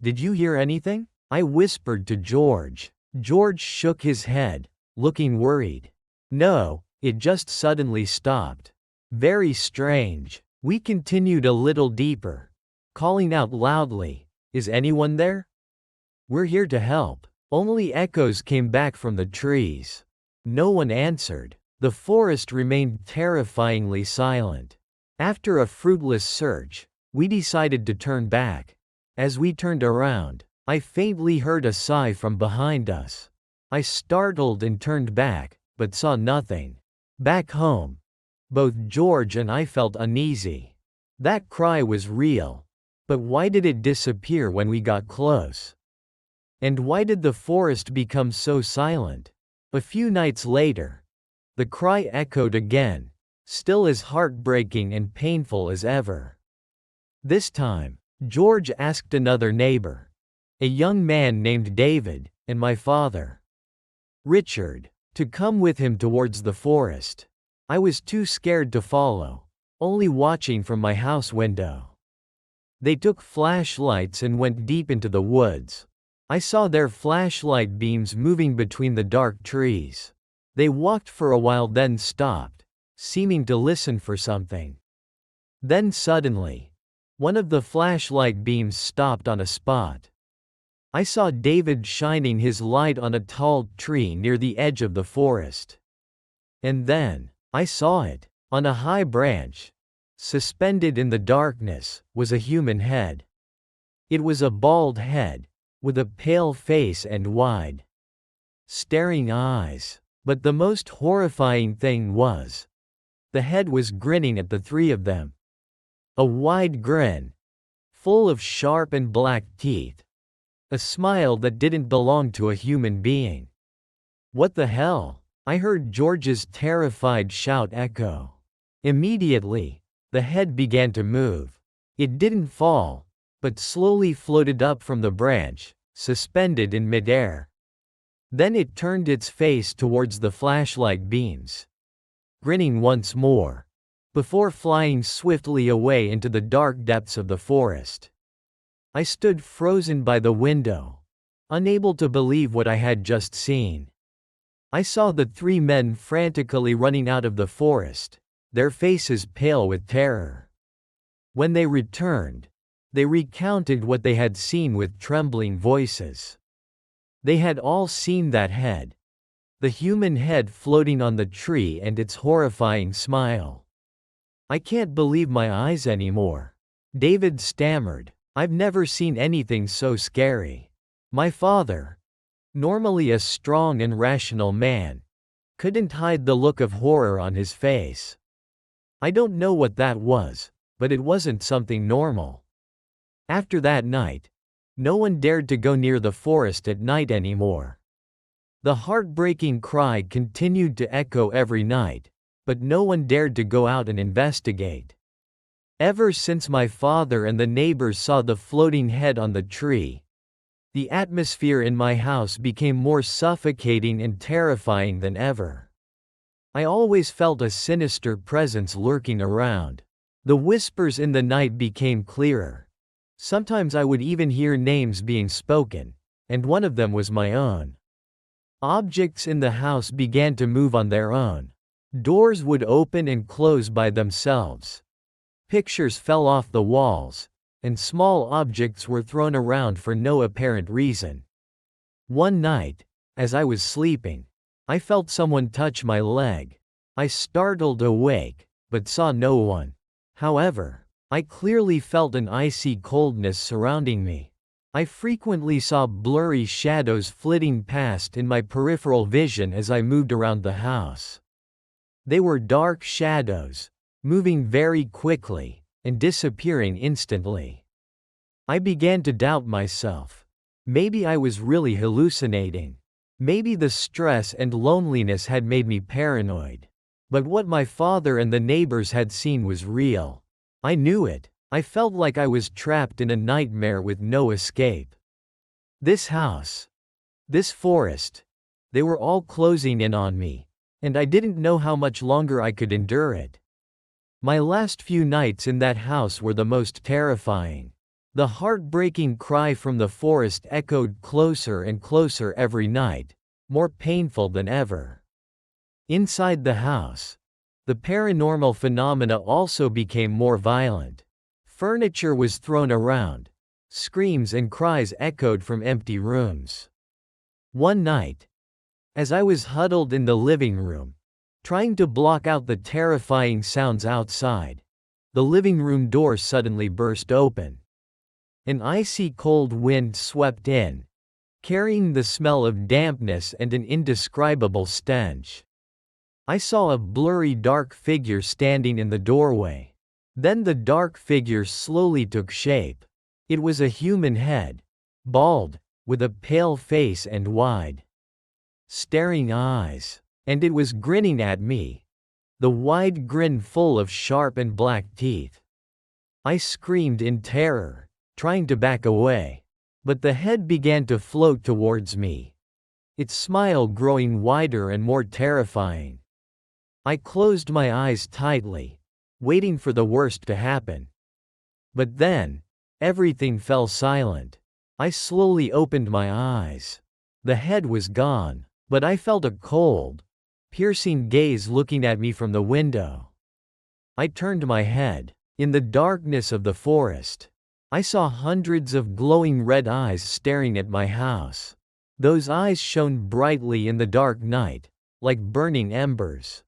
"Did you hear anything?" I whispered to George. George shook his head, looking worried. "No, it just suddenly stopped." "Very strange." We continued a little deeper, calling out loudly, "Is anyone there? We're here to help." Only echoes came back from the trees. No one answered. The forest remained terrifyingly silent. After a fruitless search, we decided to turn back. As we turned around, I faintly heard a sigh from behind us. I startled and turned back, but saw nothing. Back home, both George and I felt uneasy. That cry was real, but why did it disappear when we got close? And why did the forest become so silent? A few nights later, the cry echoed again, still as heartbreaking and painful as ever. This time, George asked another neighbor, a young man named David, and my father, Richard, to come with him towards the forest. I was too scared to follow, only watching from my house window. They took flashlights and went deep into the woods. I saw their flashlight beams moving between the dark trees. They walked for a while then stopped, seeming to listen for something. Then suddenly, one of the flashlight beams stopped on a spot. I saw David shining his light on a tall tree near the edge of the forest. And then, I saw it. On a high branch, suspended in the darkness, was a human head. It was a bald head, with a pale face and wide, staring eyes. But the most horrifying thing was, the head was grinning at the three of them. A wide grin, full of sharp and black teeth. A smile that didn't belong to a human being. "What the hell?" I heard George's terrified shout echo. Immediately, the head began to move. It didn't fall, but slowly floated up from the branch, suspended in midair. Then it turned its face towards the flashlight beams, grinning once more, before flying swiftly away into the dark depths of the forest. I stood frozen by the window, unable to believe what I had just seen. I saw the three men frantically running out of the forest, their faces pale with terror. When they returned, they recounted what they had seen with trembling voices. They had all seen that head, the human head floating on the tree and its horrifying smile. "I can't believe my eyes anymore," David stammered. "I've never seen anything so scary." My father, normally a strong and rational man, couldn't hide the look of horror on his face. I don't know what that was, but it wasn't something normal. After that night, no one dared to go near the forest at night anymore. The heartbreaking cry continued to echo every night, but no one dared to go out and investigate. Ever since my father and the neighbors saw the floating head on the tree, the atmosphere in my house became more suffocating and terrifying than ever. I always felt a sinister presence lurking around. The whispers in the night became clearer. Sometimes I would even hear names being spoken, and one of them was my own. Objects in the house began to move on their own. Doors would open and close by themselves. Pictures fell off the walls, and small objects were thrown around for no apparent reason. One night, as I was sleeping, I felt someone touch my leg. I startled awake, but saw no one. However, I clearly felt an icy coldness surrounding me. I frequently saw blurry shadows flitting past in my peripheral vision as I moved around the house. They were dark shadows, moving very quickly, and disappearing instantly. I began to doubt myself. Maybe I was really hallucinating. Maybe the stress and loneliness had made me paranoid. But what my father and the neighbors had seen was real. I knew it. I felt like I was trapped in a nightmare with no escape. This house, this forest, they were all closing in on me, and I didn't know how much longer I could endure it. My last few nights in that house were the most terrifying. The heartbreaking cry from the forest echoed closer and closer every night, more painful than ever. Inside the house, the paranormal phenomena also became more violent. Furniture was thrown around. Screams and cries echoed from empty rooms. One night, as I was huddled in the living room, trying to block out the terrifying sounds outside, the living room door suddenly burst open. An icy cold wind swept in, carrying the smell of dampness and an indescribable stench. I saw a blurry dark figure standing in the doorway. Then the dark figure slowly took shape. It was a human head, bald, with a pale face and wide, staring eyes. And it was grinning at me, the wide grin full of sharp and black teeth. I screamed in terror, trying to back away. But the head began to float towards me, its smile growing wider and more terrifying. I closed my eyes tightly, waiting for the worst to happen. But then, everything fell silent. I slowly opened my eyes. The head was gone, but I felt a cold, piercing gaze looking at me from the window. I turned my head. In the darkness of the forest, I saw hundreds of glowing red eyes staring at my house. Those eyes shone brightly in the dark night, like burning embers.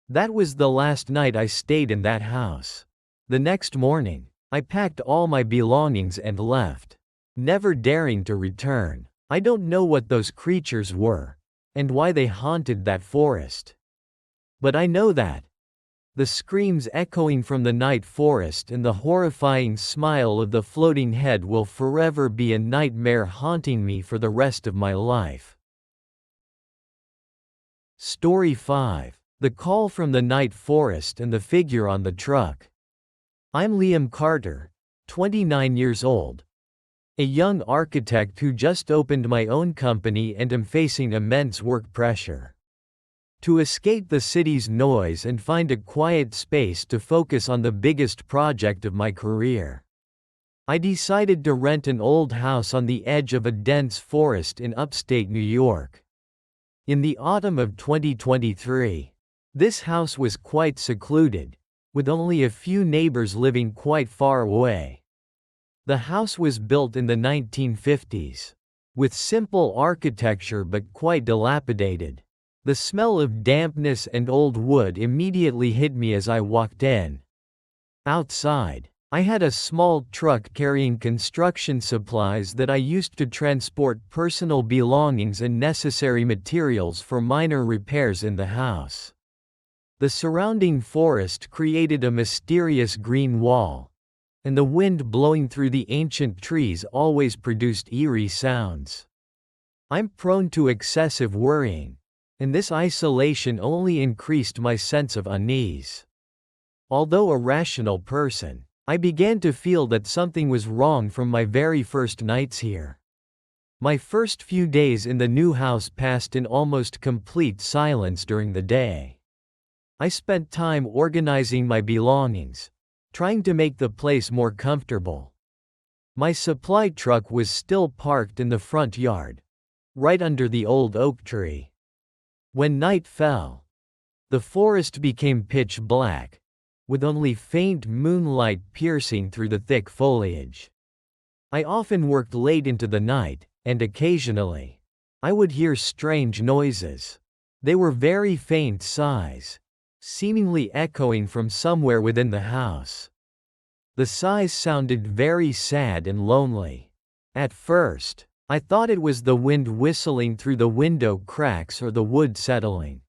That was the last night I stayed in that house. The next morning, I packed all my belongings and left, never daring to return. I don't know what those creatures were, and why they haunted that forest. But I know that the screams echoing from the night forest and the horrifying smile of the floating head will forever be a nightmare haunting me for the rest of my life. Story 5. The Call from the Night Forest and the Figure on the Truck. I'm Liam Carter, 29 years old, a young architect who just opened my own company and am facing immense work pressure. To escape the city's noise and find a quiet space to focus on the biggest project of my career, I decided to rent an old house on the edge of a dense forest in upstate New York. In the autumn of 2023, this house was quite secluded, with only a few neighbors living quite far away. The house was built in the 1950s, with simple architecture but quite dilapidated. The smell of dampness and old wood immediately hit me as I walked in. Outside, I had a small truck carrying construction supplies that I used to transport personal belongings and necessary materials for minor repairs in the house. The surrounding forest created a mysterious green wall, and the wind blowing through the ancient trees always produced eerie sounds. I'm prone to excessive worrying, and this isolation only increased my sense of unease. Although a rational person, I began to feel that something was wrong from my very first nights here. My first few days in the new house passed in almost complete silence during the day. I spent time organizing my belongings, trying to make the place more comfortable. My supply truck was still parked in the front yard, right under the old oak tree. When night fell, the forest became pitch black, with only faint moonlight piercing through the thick foliage. I often worked late into the night, and occasionally, I would hear strange noises. They were very faint sighs, seemingly echoing from somewhere within the house. The sighs sounded very sad and lonely. At first, I thought it was the wind whistling through the window cracks or the wood settling.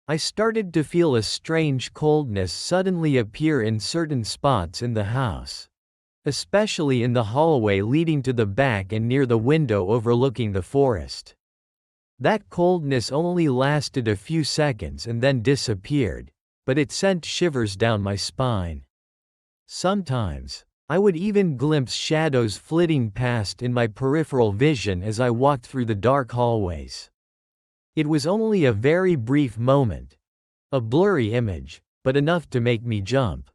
I started to feel a strange coldness suddenly appear in certain spots in the house, especially in the hallway leading to the back and near the window overlooking the forest. That coldness only lasted a few seconds and then disappeared, but it sent shivers down my spine. Sometimes, I would even glimpse shadows flitting past in my peripheral vision as I walked through the dark hallways. It was only a very brief moment, a blurry image, but enough to make me jump.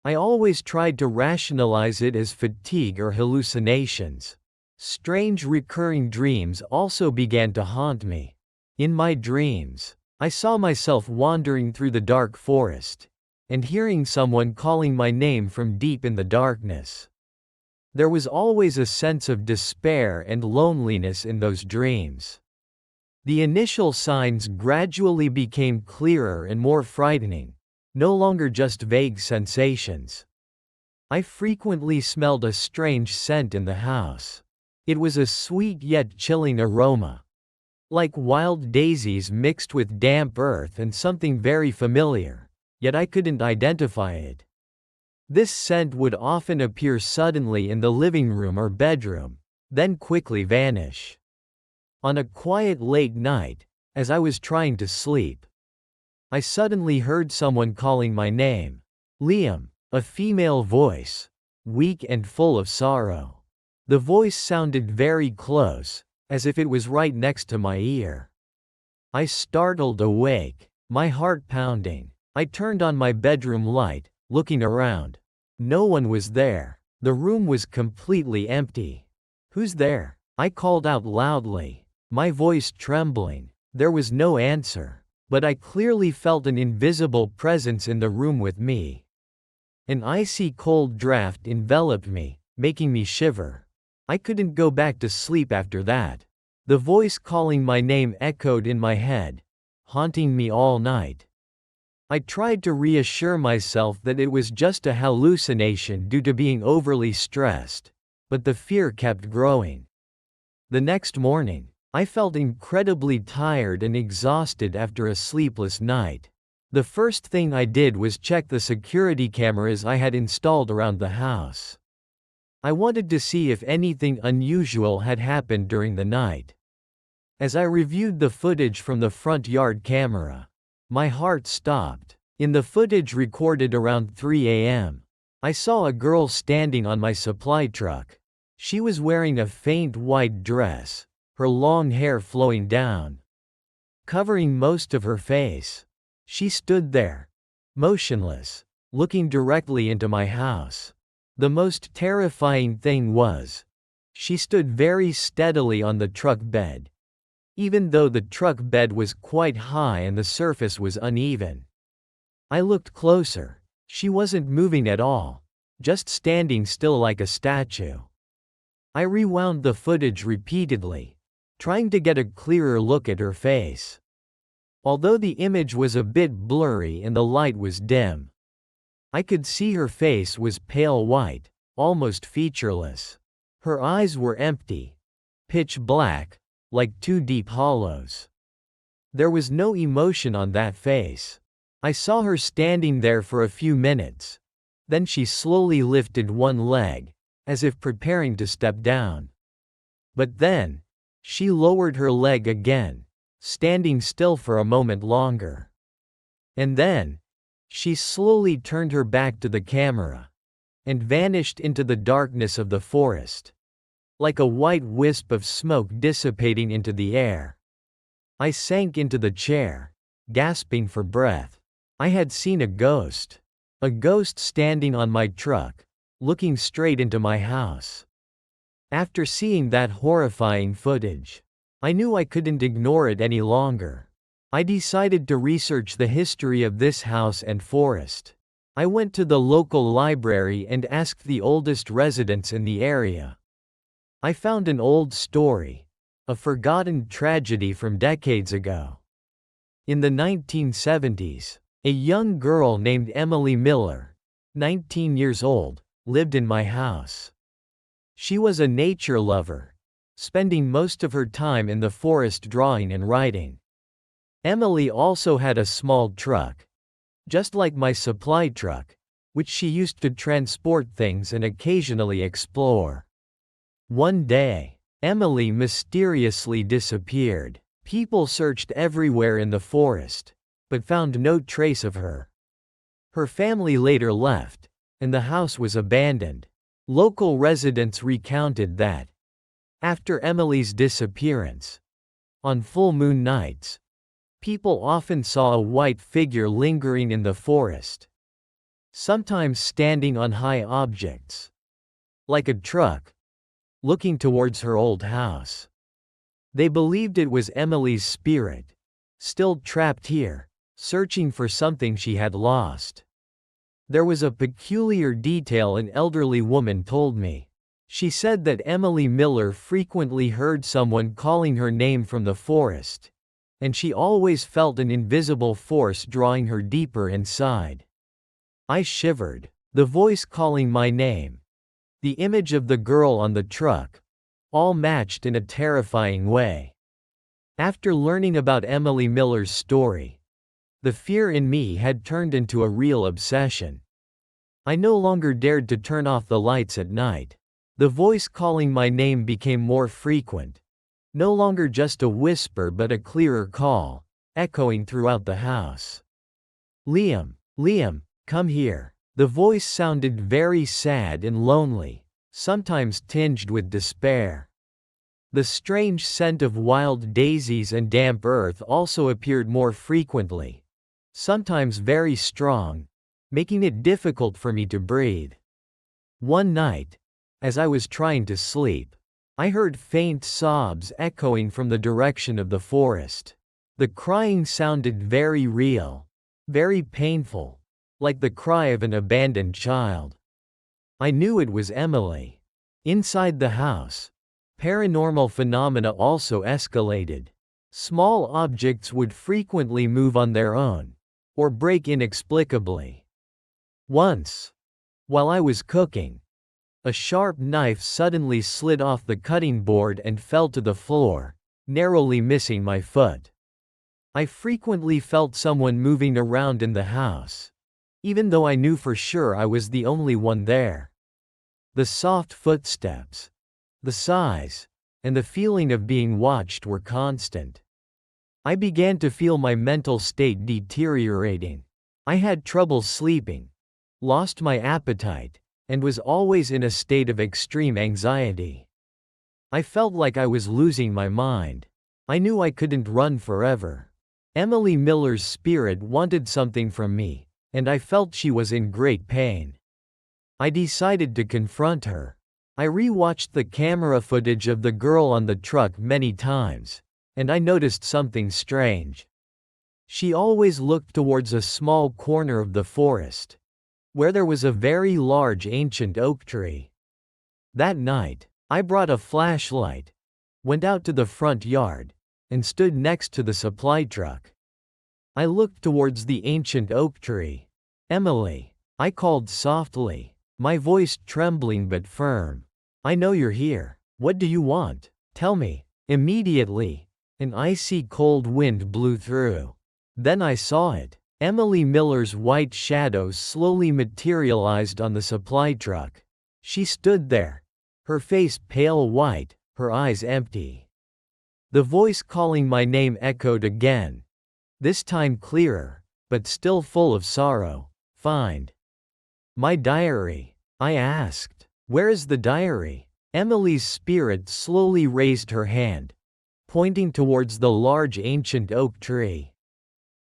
I always tried to rationalize it as fatigue or hallucinations. Strange recurring dreams also began to haunt me. In my dreams, I saw myself wandering through the dark forest, and hearing someone calling my name from deep in the darkness. There was always a sense of despair and loneliness in those dreams. The initial signs gradually became clearer and more frightening, no longer just vague sensations. I frequently smelled a strange scent in the house. It was a sweet yet chilling aroma, like wild daisies mixed with damp earth and something very familiar, yet I couldn't identify it. This scent would often appear suddenly in the living room or bedroom, then quickly vanish. On a quiet late night, as I was trying to sleep, I suddenly heard someone calling my name. Liam, a female voice, weak and full of sorrow. The voice sounded very close, as if it was right next to my ear. I startled awake, my heart pounding. I turned on my bedroom light, looking around. No one was there. The room was completely empty. "Who's there?" I called out loudly, my voice trembling. There was no answer, but I clearly felt an invisible presence in the room with me. An icy cold draft enveloped me, making me shiver. I couldn't go back to sleep after that. The voice calling my name echoed in my head, haunting me all night. I tried to reassure myself that it was just a hallucination due to being overly stressed, but the fear kept growing. The next morning, I felt incredibly tired and exhausted after a sleepless night. The first thing I did was check the security cameras I had installed around the house. I wanted to see if anything unusual had happened during the night. As I reviewed the footage from the front yard camera, my heart stopped. In the footage recorded around 3 a.m., I saw a girl standing on my supply truck. She was wearing a faint white dress, her long hair flowing down, covering most of her face. She stood there, motionless, looking directly into my house. The most terrifying thing was, she stood very steadily on the truck bed, even though the truck bed was quite high and the surface was uneven. I looked closer. She wasn't moving at all, just standing still like a statue. I rewound the footage repeatedly, trying to get a clearer look at her face. Although the image was a bit blurry and the light was dim, I could see her face was pale white, almost featureless. Her eyes were empty, pitch black, like two deep hollows. There was no emotion on that face. I saw her standing there for a few minutes. Then she slowly lifted one leg, as if preparing to step down. But then, she lowered her leg again, standing still for a moment longer. And then, she slowly turned her back to the camera and vanished into the darkness of the forest, like a white wisp of smoke dissipating into the air. I sank into the chair, gasping for breath. I had seen a ghost standing on my truck, looking straight into my house. After seeing that horrifying footage, I knew I couldn't ignore it any longer. I decided to research the history of this house and forest. I went to the local library and asked the oldest residents in the area. I found an old story, a forgotten tragedy from decades ago. In the 1970s, a young girl named Emily Miller, 19 years old, lived in my house. She was a nature lover, spending most of her time in the forest drawing and writing. Emily also had a small truck, just like my supply truck, which she used to transport things and occasionally explore. One day, Emily mysteriously disappeared. People searched everywhere in the forest, but found no trace of her. Her family later left, and the house was abandoned. Local residents recounted that, after Emily's disappearance, on full moon nights, people often saw a white figure lingering in the forest, sometimes standing on high objects, like a truck, looking towards her old house. They believed it was Emily's spirit, still trapped here, searching for something she had lost. There was a peculiar detail an elderly woman told me. She said that Emily Miller frequently heard someone calling her name from the forest, and she always felt an invisible force drawing her deeper inside. I shivered. The voice calling my name, the image of the girl on the truck, all matched in a terrifying way. After learning about Emily Miller's story, the fear in me had turned into a real obsession. I no longer dared to turn off the lights at night. The voice calling my name became more frequent, no longer just a whisper but a clearer call, echoing throughout the house. Liam, Liam, come here. The voice sounded very sad and lonely, sometimes tinged with despair. The strange scent of wild daisies and damp earth also appeared more frequently, sometimes very strong, making it difficult for me to breathe. One night, as I was trying to sleep, I heard faint sobs echoing from the direction of the forest. The crying sounded very real, very painful, like the cry of an abandoned child. I knew it was Emily. Inside the house, paranormal phenomena also escalated. Small objects would frequently move on their own, or break inexplicably. Once, while I was cooking, a sharp knife suddenly slid off the cutting board and fell to the floor, narrowly missing my foot. I frequently felt someone moving around in the house, even though I knew for sure I was the only one there. The soft footsteps, the sighs, and the feeling of being watched were constant. I began to feel my mental state deteriorating. I had trouble sleeping, lost my appetite, and was always in a state of extreme anxiety. I felt like I was losing my mind. I knew I couldn't run forever. Emily Miller's spirit wanted something from me, and I felt she was in great pain. I decided to confront her. I re-watched the camera footage of the girl on the truck many times, and I noticed something strange. She always looked towards a small corner of the forest, where there was a very large ancient oak tree. That night, I brought a flashlight, went out to the front yard, and stood next to the supply truck. I looked towards the ancient oak tree. Emily, I called softly, my voice trembling but firm. I know you're here. What do you want? Tell me. Immediately, an icy cold wind blew through. Then I saw it. Emily Miller's white shadow slowly materialized on the supply truck. She stood there, her face pale white, her eyes empty. The voice calling my name echoed again. This time clearer, but still full of sorrow. Find my diary, I asked. Where is the diary? Emily's spirit slowly raised her hand, pointing towards the large ancient oak tree.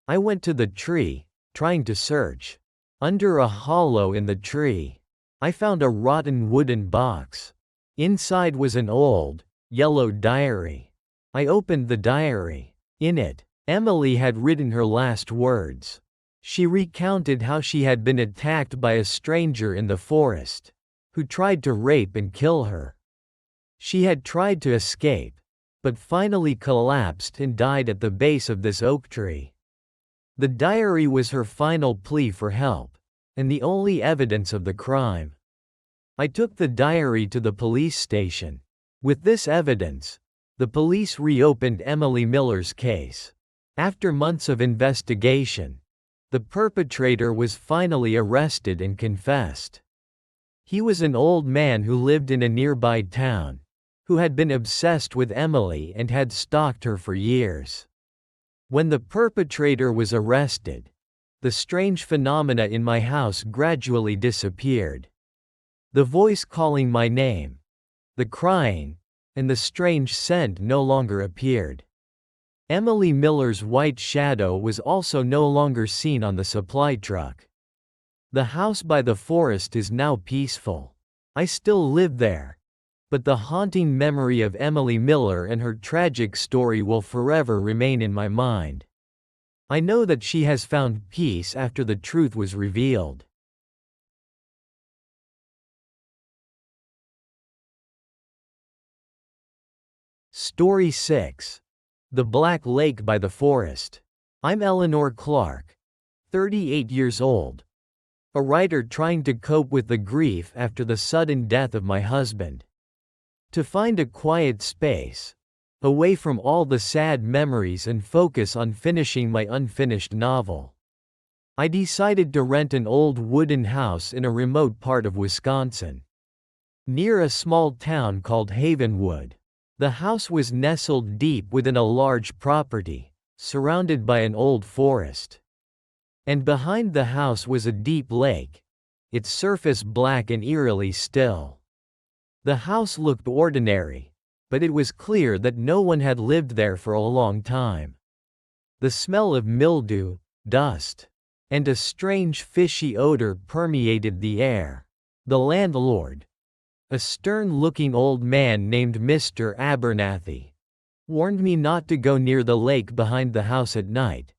I went to the tree, trying to search. Under a hollow in the tree, I found a rotten wooden box. Inside was an old, yellow diary. I opened the diary. In it, Emily had written her last words. She recounted how she had been attacked by a stranger in the forest, who tried to rape and kill her. She had tried to escape, but finally collapsed and died at the base of this oak tree. The diary was her final plea for help, and the only evidence of the crime. I took the diary to the police station. With this evidence, the police reopened Emily Miller's case. After months of investigation, the perpetrator was finally arrested and confessed. He was an old man who lived in a nearby town, who had been obsessed with Emily and had stalked her for years. When the perpetrator was arrested, the strange phenomena in my house gradually disappeared. The voice calling my name, the crying, and the strange scent no longer appeared. Emily Miller's white shadow was also no longer seen on the supply truck. The house by the forest is now peaceful. I still live there, but the haunting memory of Emily Miller and her tragic story will forever remain in my mind. I know that she has found peace after the truth was revealed. Story 6. The Black Lake by the Forest. I'm Eleanor Clark, 38 years old, a writer trying to cope with the grief after the sudden death of my husband. To find a quiet space, away from all the sad memories and focus on finishing my unfinished novel, I decided to rent an old wooden house in a remote part of Wisconsin, near a small town called Havenwood. The house was nestled deep within a large property, surrounded by an old forest. And behind the house was a deep lake, its surface black and eerily still. The house looked ordinary, but it was clear that no one had lived there for a long time. The smell of mildew, dust, and a strange fishy odor permeated the air. The landlord, a stern-looking old man named Mr. Abernathy, warned me not to go near the lake behind the house at night,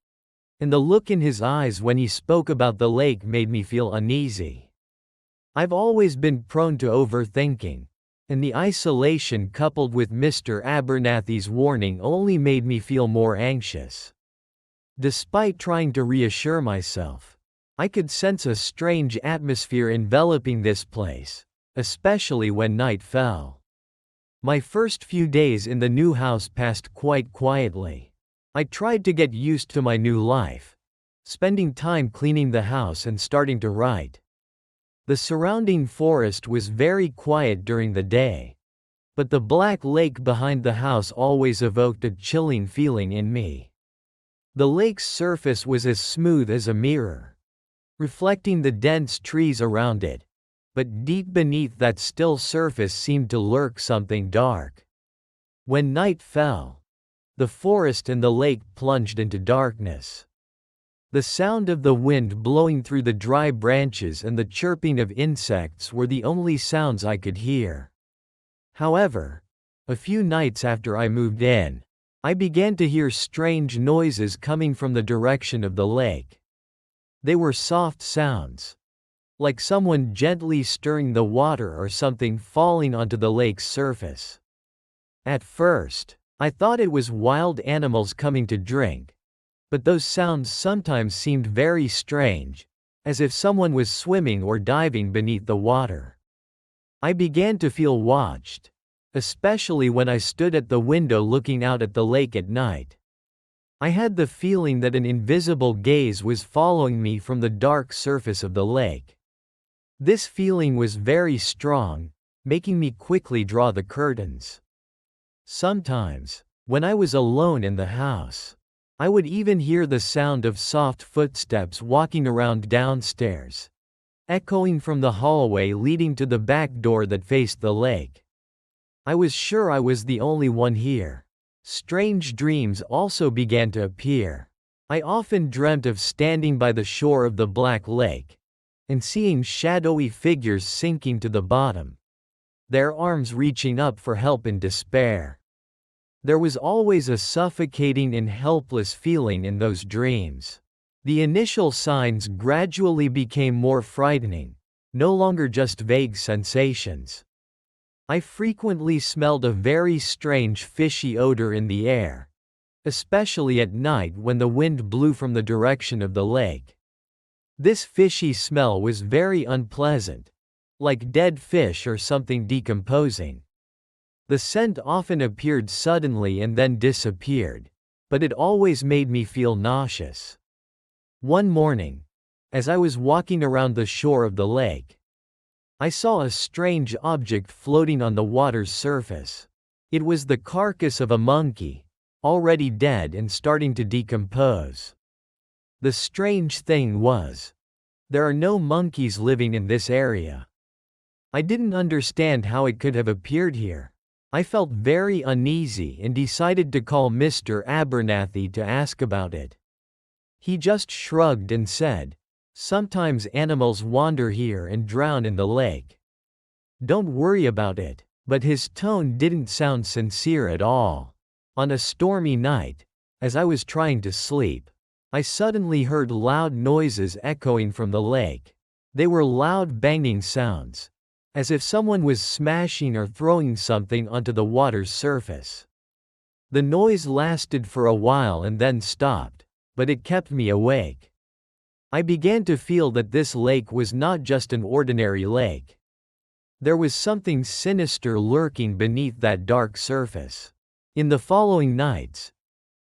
and the look in his eyes when he spoke about the lake made me feel uneasy. I've always been prone to overthinking, and the isolation coupled with Mr. Abernathy's warning only made me feel more anxious. Despite trying to reassure myself, I could sense a strange atmosphere enveloping this place, especially when night fell. My first few days in the new house passed quite quietly. I tried to get used to my new life, spending time cleaning the house and starting to write. The surrounding forest was very quiet during the day, but the black lake behind the house always evoked a chilling feeling in me. The lake's surface was as smooth as a mirror, reflecting the dense trees around it, but deep beneath that still surface seemed to lurk something dark. When night fell, the forest and the lake plunged into darkness. The sound of the wind blowing through the dry branches and the chirping of insects were the only sounds I could hear. However, a few nights after I moved in, I began to hear strange noises coming from the direction of the lake. They were soft sounds, like someone gently stirring the water or something falling onto the lake's surface. At first, I thought it was wild animals coming to drink, but those sounds sometimes seemed very strange, as if someone was swimming or diving beneath the water. I began to feel watched, especially when I stood at the window looking out at the lake at night. I had the feeling that an invisible gaze was following me from the dark surface of the lake. This feeling was very strong, making me quickly draw the curtains. Sometimes, when I was alone in the house, I would even hear the sound of soft footsteps walking around downstairs, echoing from the hallway leading to the back door that faced the lake. I was sure I was the only one here. Strange dreams also began to appear. I often dreamt of standing by the shore of the Black Lake and seeing shadowy figures sinking to the bottom, their arms reaching up for help in despair. There was always a suffocating and helpless feeling in those dreams. The initial signs gradually became more frightening, no longer just vague sensations. I frequently smelled a very strange fishy odor in the air, especially at night when the wind blew from the direction of the lake. This fishy smell was very unpleasant, like dead fish or something decomposing. The scent often appeared suddenly and then disappeared, but it always made me feel nauseous. One morning, as I was walking around the shore of the lake, I saw a strange object floating on the water's surface. It was the carcass of a monkey, already dead and starting to decompose. The strange thing was, there are no monkeys living in this area. I didn't understand how it could have appeared here. I felt very uneasy and decided to call Mr. Abernathy to ask about it. He just shrugged and said, "Sometimes animals wander here and drown in the lake. Don't worry about it." But his tone didn't sound sincere at all. On a stormy night, as I was trying to sleep, I suddenly heard loud noises echoing from the lake. They were loud banging sounds, as if someone was smashing or throwing something onto the water's surface. The noise lasted for a while and then stopped, but it kept me awake. I began to feel that this lake was not just an ordinary lake. There was something sinister lurking beneath that dark surface. In the following nights,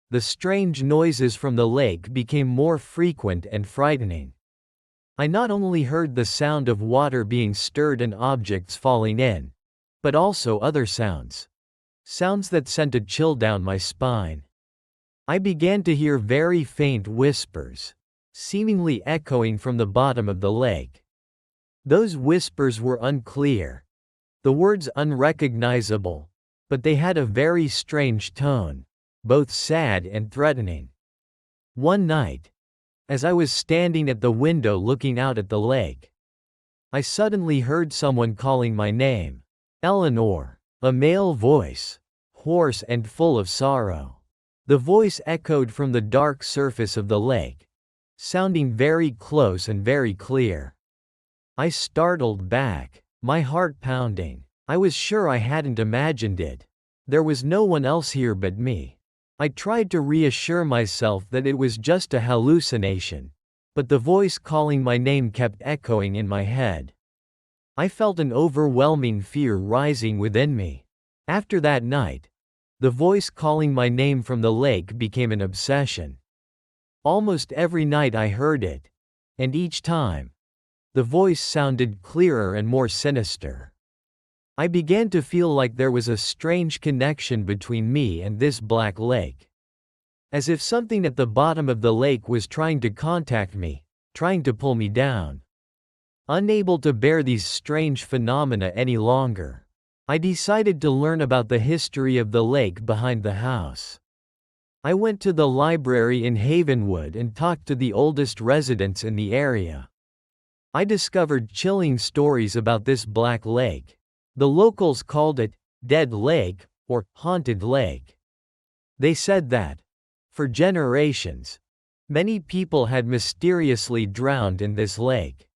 the strange noises from the lake became more frequent and frightening. I not only heard the sound of water being stirred and objects falling in, but also other sounds. Sounds that sent a chill down my spine. I began to hear very faint whispers, seemingly echoing from the bottom of the lake. Those whispers were unclear, the words unrecognizable, but they had a very strange tone, both sad and threatening. One night, as I was standing at the window looking out at the lake, I suddenly heard someone calling my name. Eleanor. A male voice, hoarse and full of sorrow. The voice echoed from the dark surface of the lake, sounding very close and very clear. I startled back, my heart pounding. I was sure I hadn't imagined it. There was no one else here but me. I tried to reassure myself that it was just a hallucination, but the voice calling my name kept echoing in my head. I felt an overwhelming fear rising within me. After that night, the voice calling my name from the lake became an obsession. Almost every night I heard it, and each time, the voice sounded clearer and more sinister. I began to feel like there was a strange connection between me and this black lake. As if something at the bottom of the lake was trying to contact me, trying to pull me down. Unable to bear these strange phenomena any longer, I decided to learn about the history of the lake behind the house. I went to the library in Havenwood and talked to the oldest residents in the area. I discovered chilling stories about this black lake. The locals called it Dead Lake or Haunted Lake. They said that, for generations, many people had mysteriously drowned in this lake.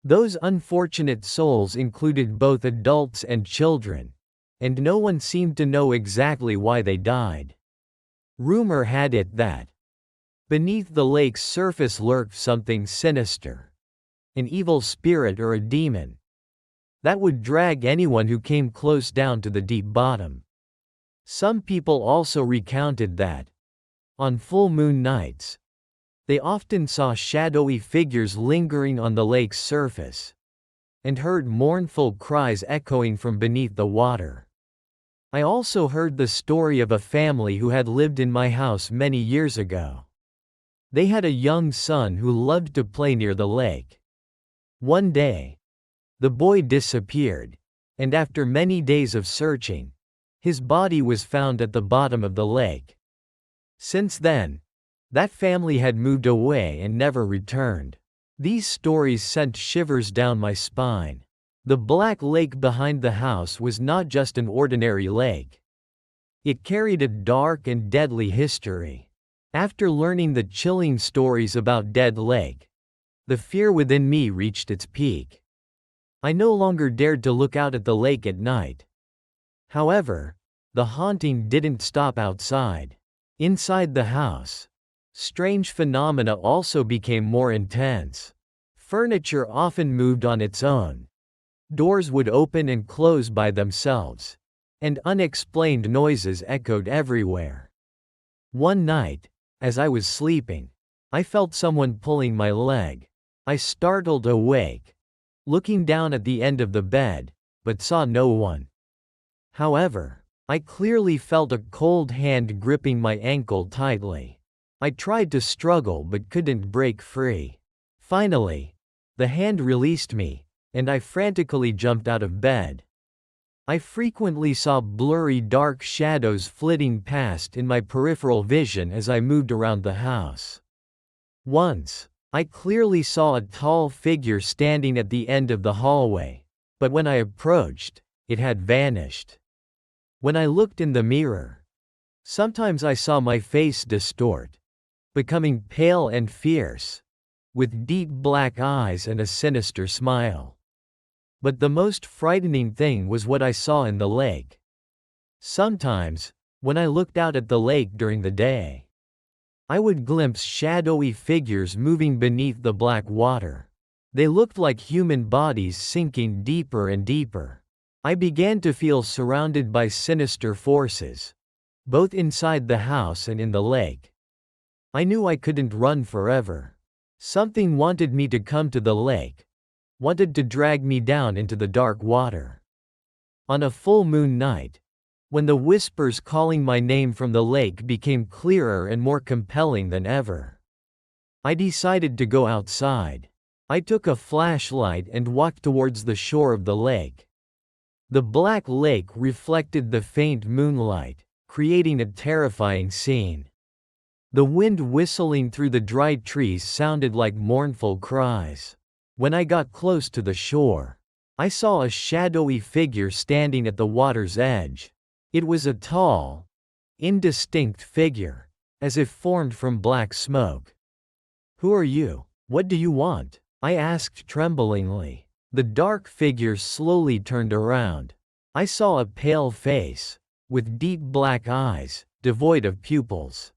Those unfortunate souls included both adults and children, and no one seemed to know exactly why they died. Rumor had it that beneath the lake's surface lurked something sinister, an evil spirit or a demon that would drag anyone who came close down to the deep bottom. Some people also recounted that, on full moon nights, they often saw shadowy figures lingering on the lake's surface, and heard mournful cries echoing from beneath the water. I also heard the story of a family who had lived in my house many years ago. They had a young son who loved to play near the lake. One day, the boy disappeared, and after many days of searching, his body was found at the bottom of the lake. Since then, that family had moved away and never returned. These stories sent shivers down my spine. The black lake behind the house was not just an ordinary lake. It carried a dark and deadly history. After learning the chilling stories about Dead Lake, the fear within me reached its peak. I no longer dared to look out at the lake at night. However, the haunting didn't stop outside. Inside the house, strange phenomena also became more intense. Furniture often moved on its own. Doors would open and close by themselves, and unexplained noises echoed everywhere. One night, as I was sleeping, I felt someone pulling my leg. I startled awake, looking down at the end of the bed, but saw no one. However, I clearly felt a cold hand gripping my ankle tightly. I tried to struggle but couldn't break free. Finally, the hand released me, and I frantically jumped out of bed. I frequently saw blurry dark shadows flitting past in my peripheral vision as I moved around the house. Once, I clearly saw a tall figure standing at the end of the hallway, but when I approached, it had vanished. When I looked in the mirror, sometimes I saw my face distort, becoming pale and fierce, with deep black eyes and a sinister smile. But the most frightening thing was what I saw in the lake. Sometimes, when I looked out at the lake during the day, I would glimpse shadowy figures moving beneath the black water. They looked like human bodies sinking deeper and deeper. I began to feel surrounded by sinister forces, both inside the house and in the lake. I knew I couldn't run forever. Something wanted me to come to the lake, wanted to drag me down into the dark water. On a full moon night, when the whispers calling my name from the lake became clearer and more compelling than ever, I decided to go outside. I took a flashlight and walked towards the shore of the lake. The black lake reflected the faint moonlight, creating a terrifying scene. The wind whistling through the dry trees sounded like mournful cries. When I got close to the shore, I saw a shadowy figure standing at the water's edge. It was a tall, indistinct figure, as if formed from black smoke. "Who are you? What do you want?" I asked tremblingly. The dark figure slowly turned around. I saw a pale face, with deep black eyes, devoid of pupils.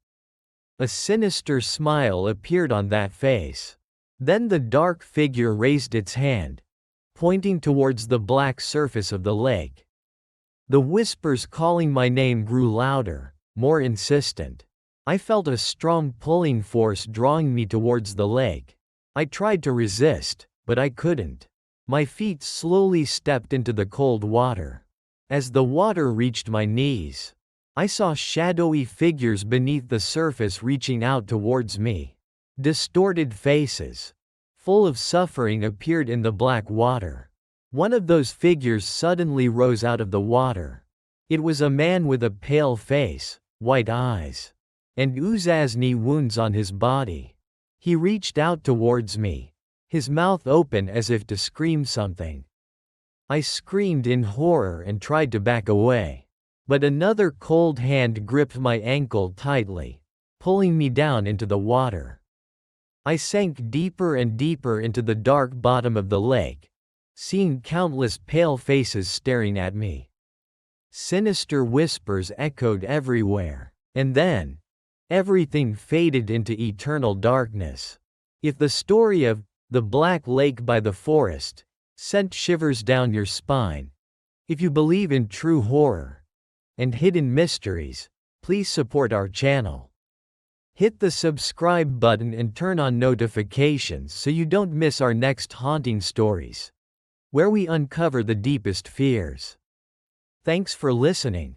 A sinister smile appeared on that face. Then the dark figure raised its hand, pointing towards the black surface of the lake. The whispers calling my name grew louder, more insistent. I felt a strong pulling force drawing me towards the lake. I tried to resist, but I couldn't. My feet slowly stepped into the cold water. As the water reached my knees, I saw shadowy figures beneath the surface reaching out towards me. Distorted faces, full of suffering, appeared in the black water. One of those figures suddenly rose out of the water. It was a man with a pale face, white eyes, and Uzazni wounds on his body. He reached out towards me, his mouth open as if to scream something. I screamed in horror and tried to back away. But another cold hand gripped my ankle tightly, pulling me down into the water. I sank deeper and deeper into the dark bottom of the lake, seeing countless pale faces staring at me. Sinister whispers echoed everywhere, and then, everything faded into eternal darkness. If the story of The black lake by the forest sent shivers down your spine. If you believe in true horror and hidden mysteries, please support our channel. Hit the subscribe button and turn on notifications so you don't miss our next haunting stories, where we uncover the deepest fears. Thanks for listening.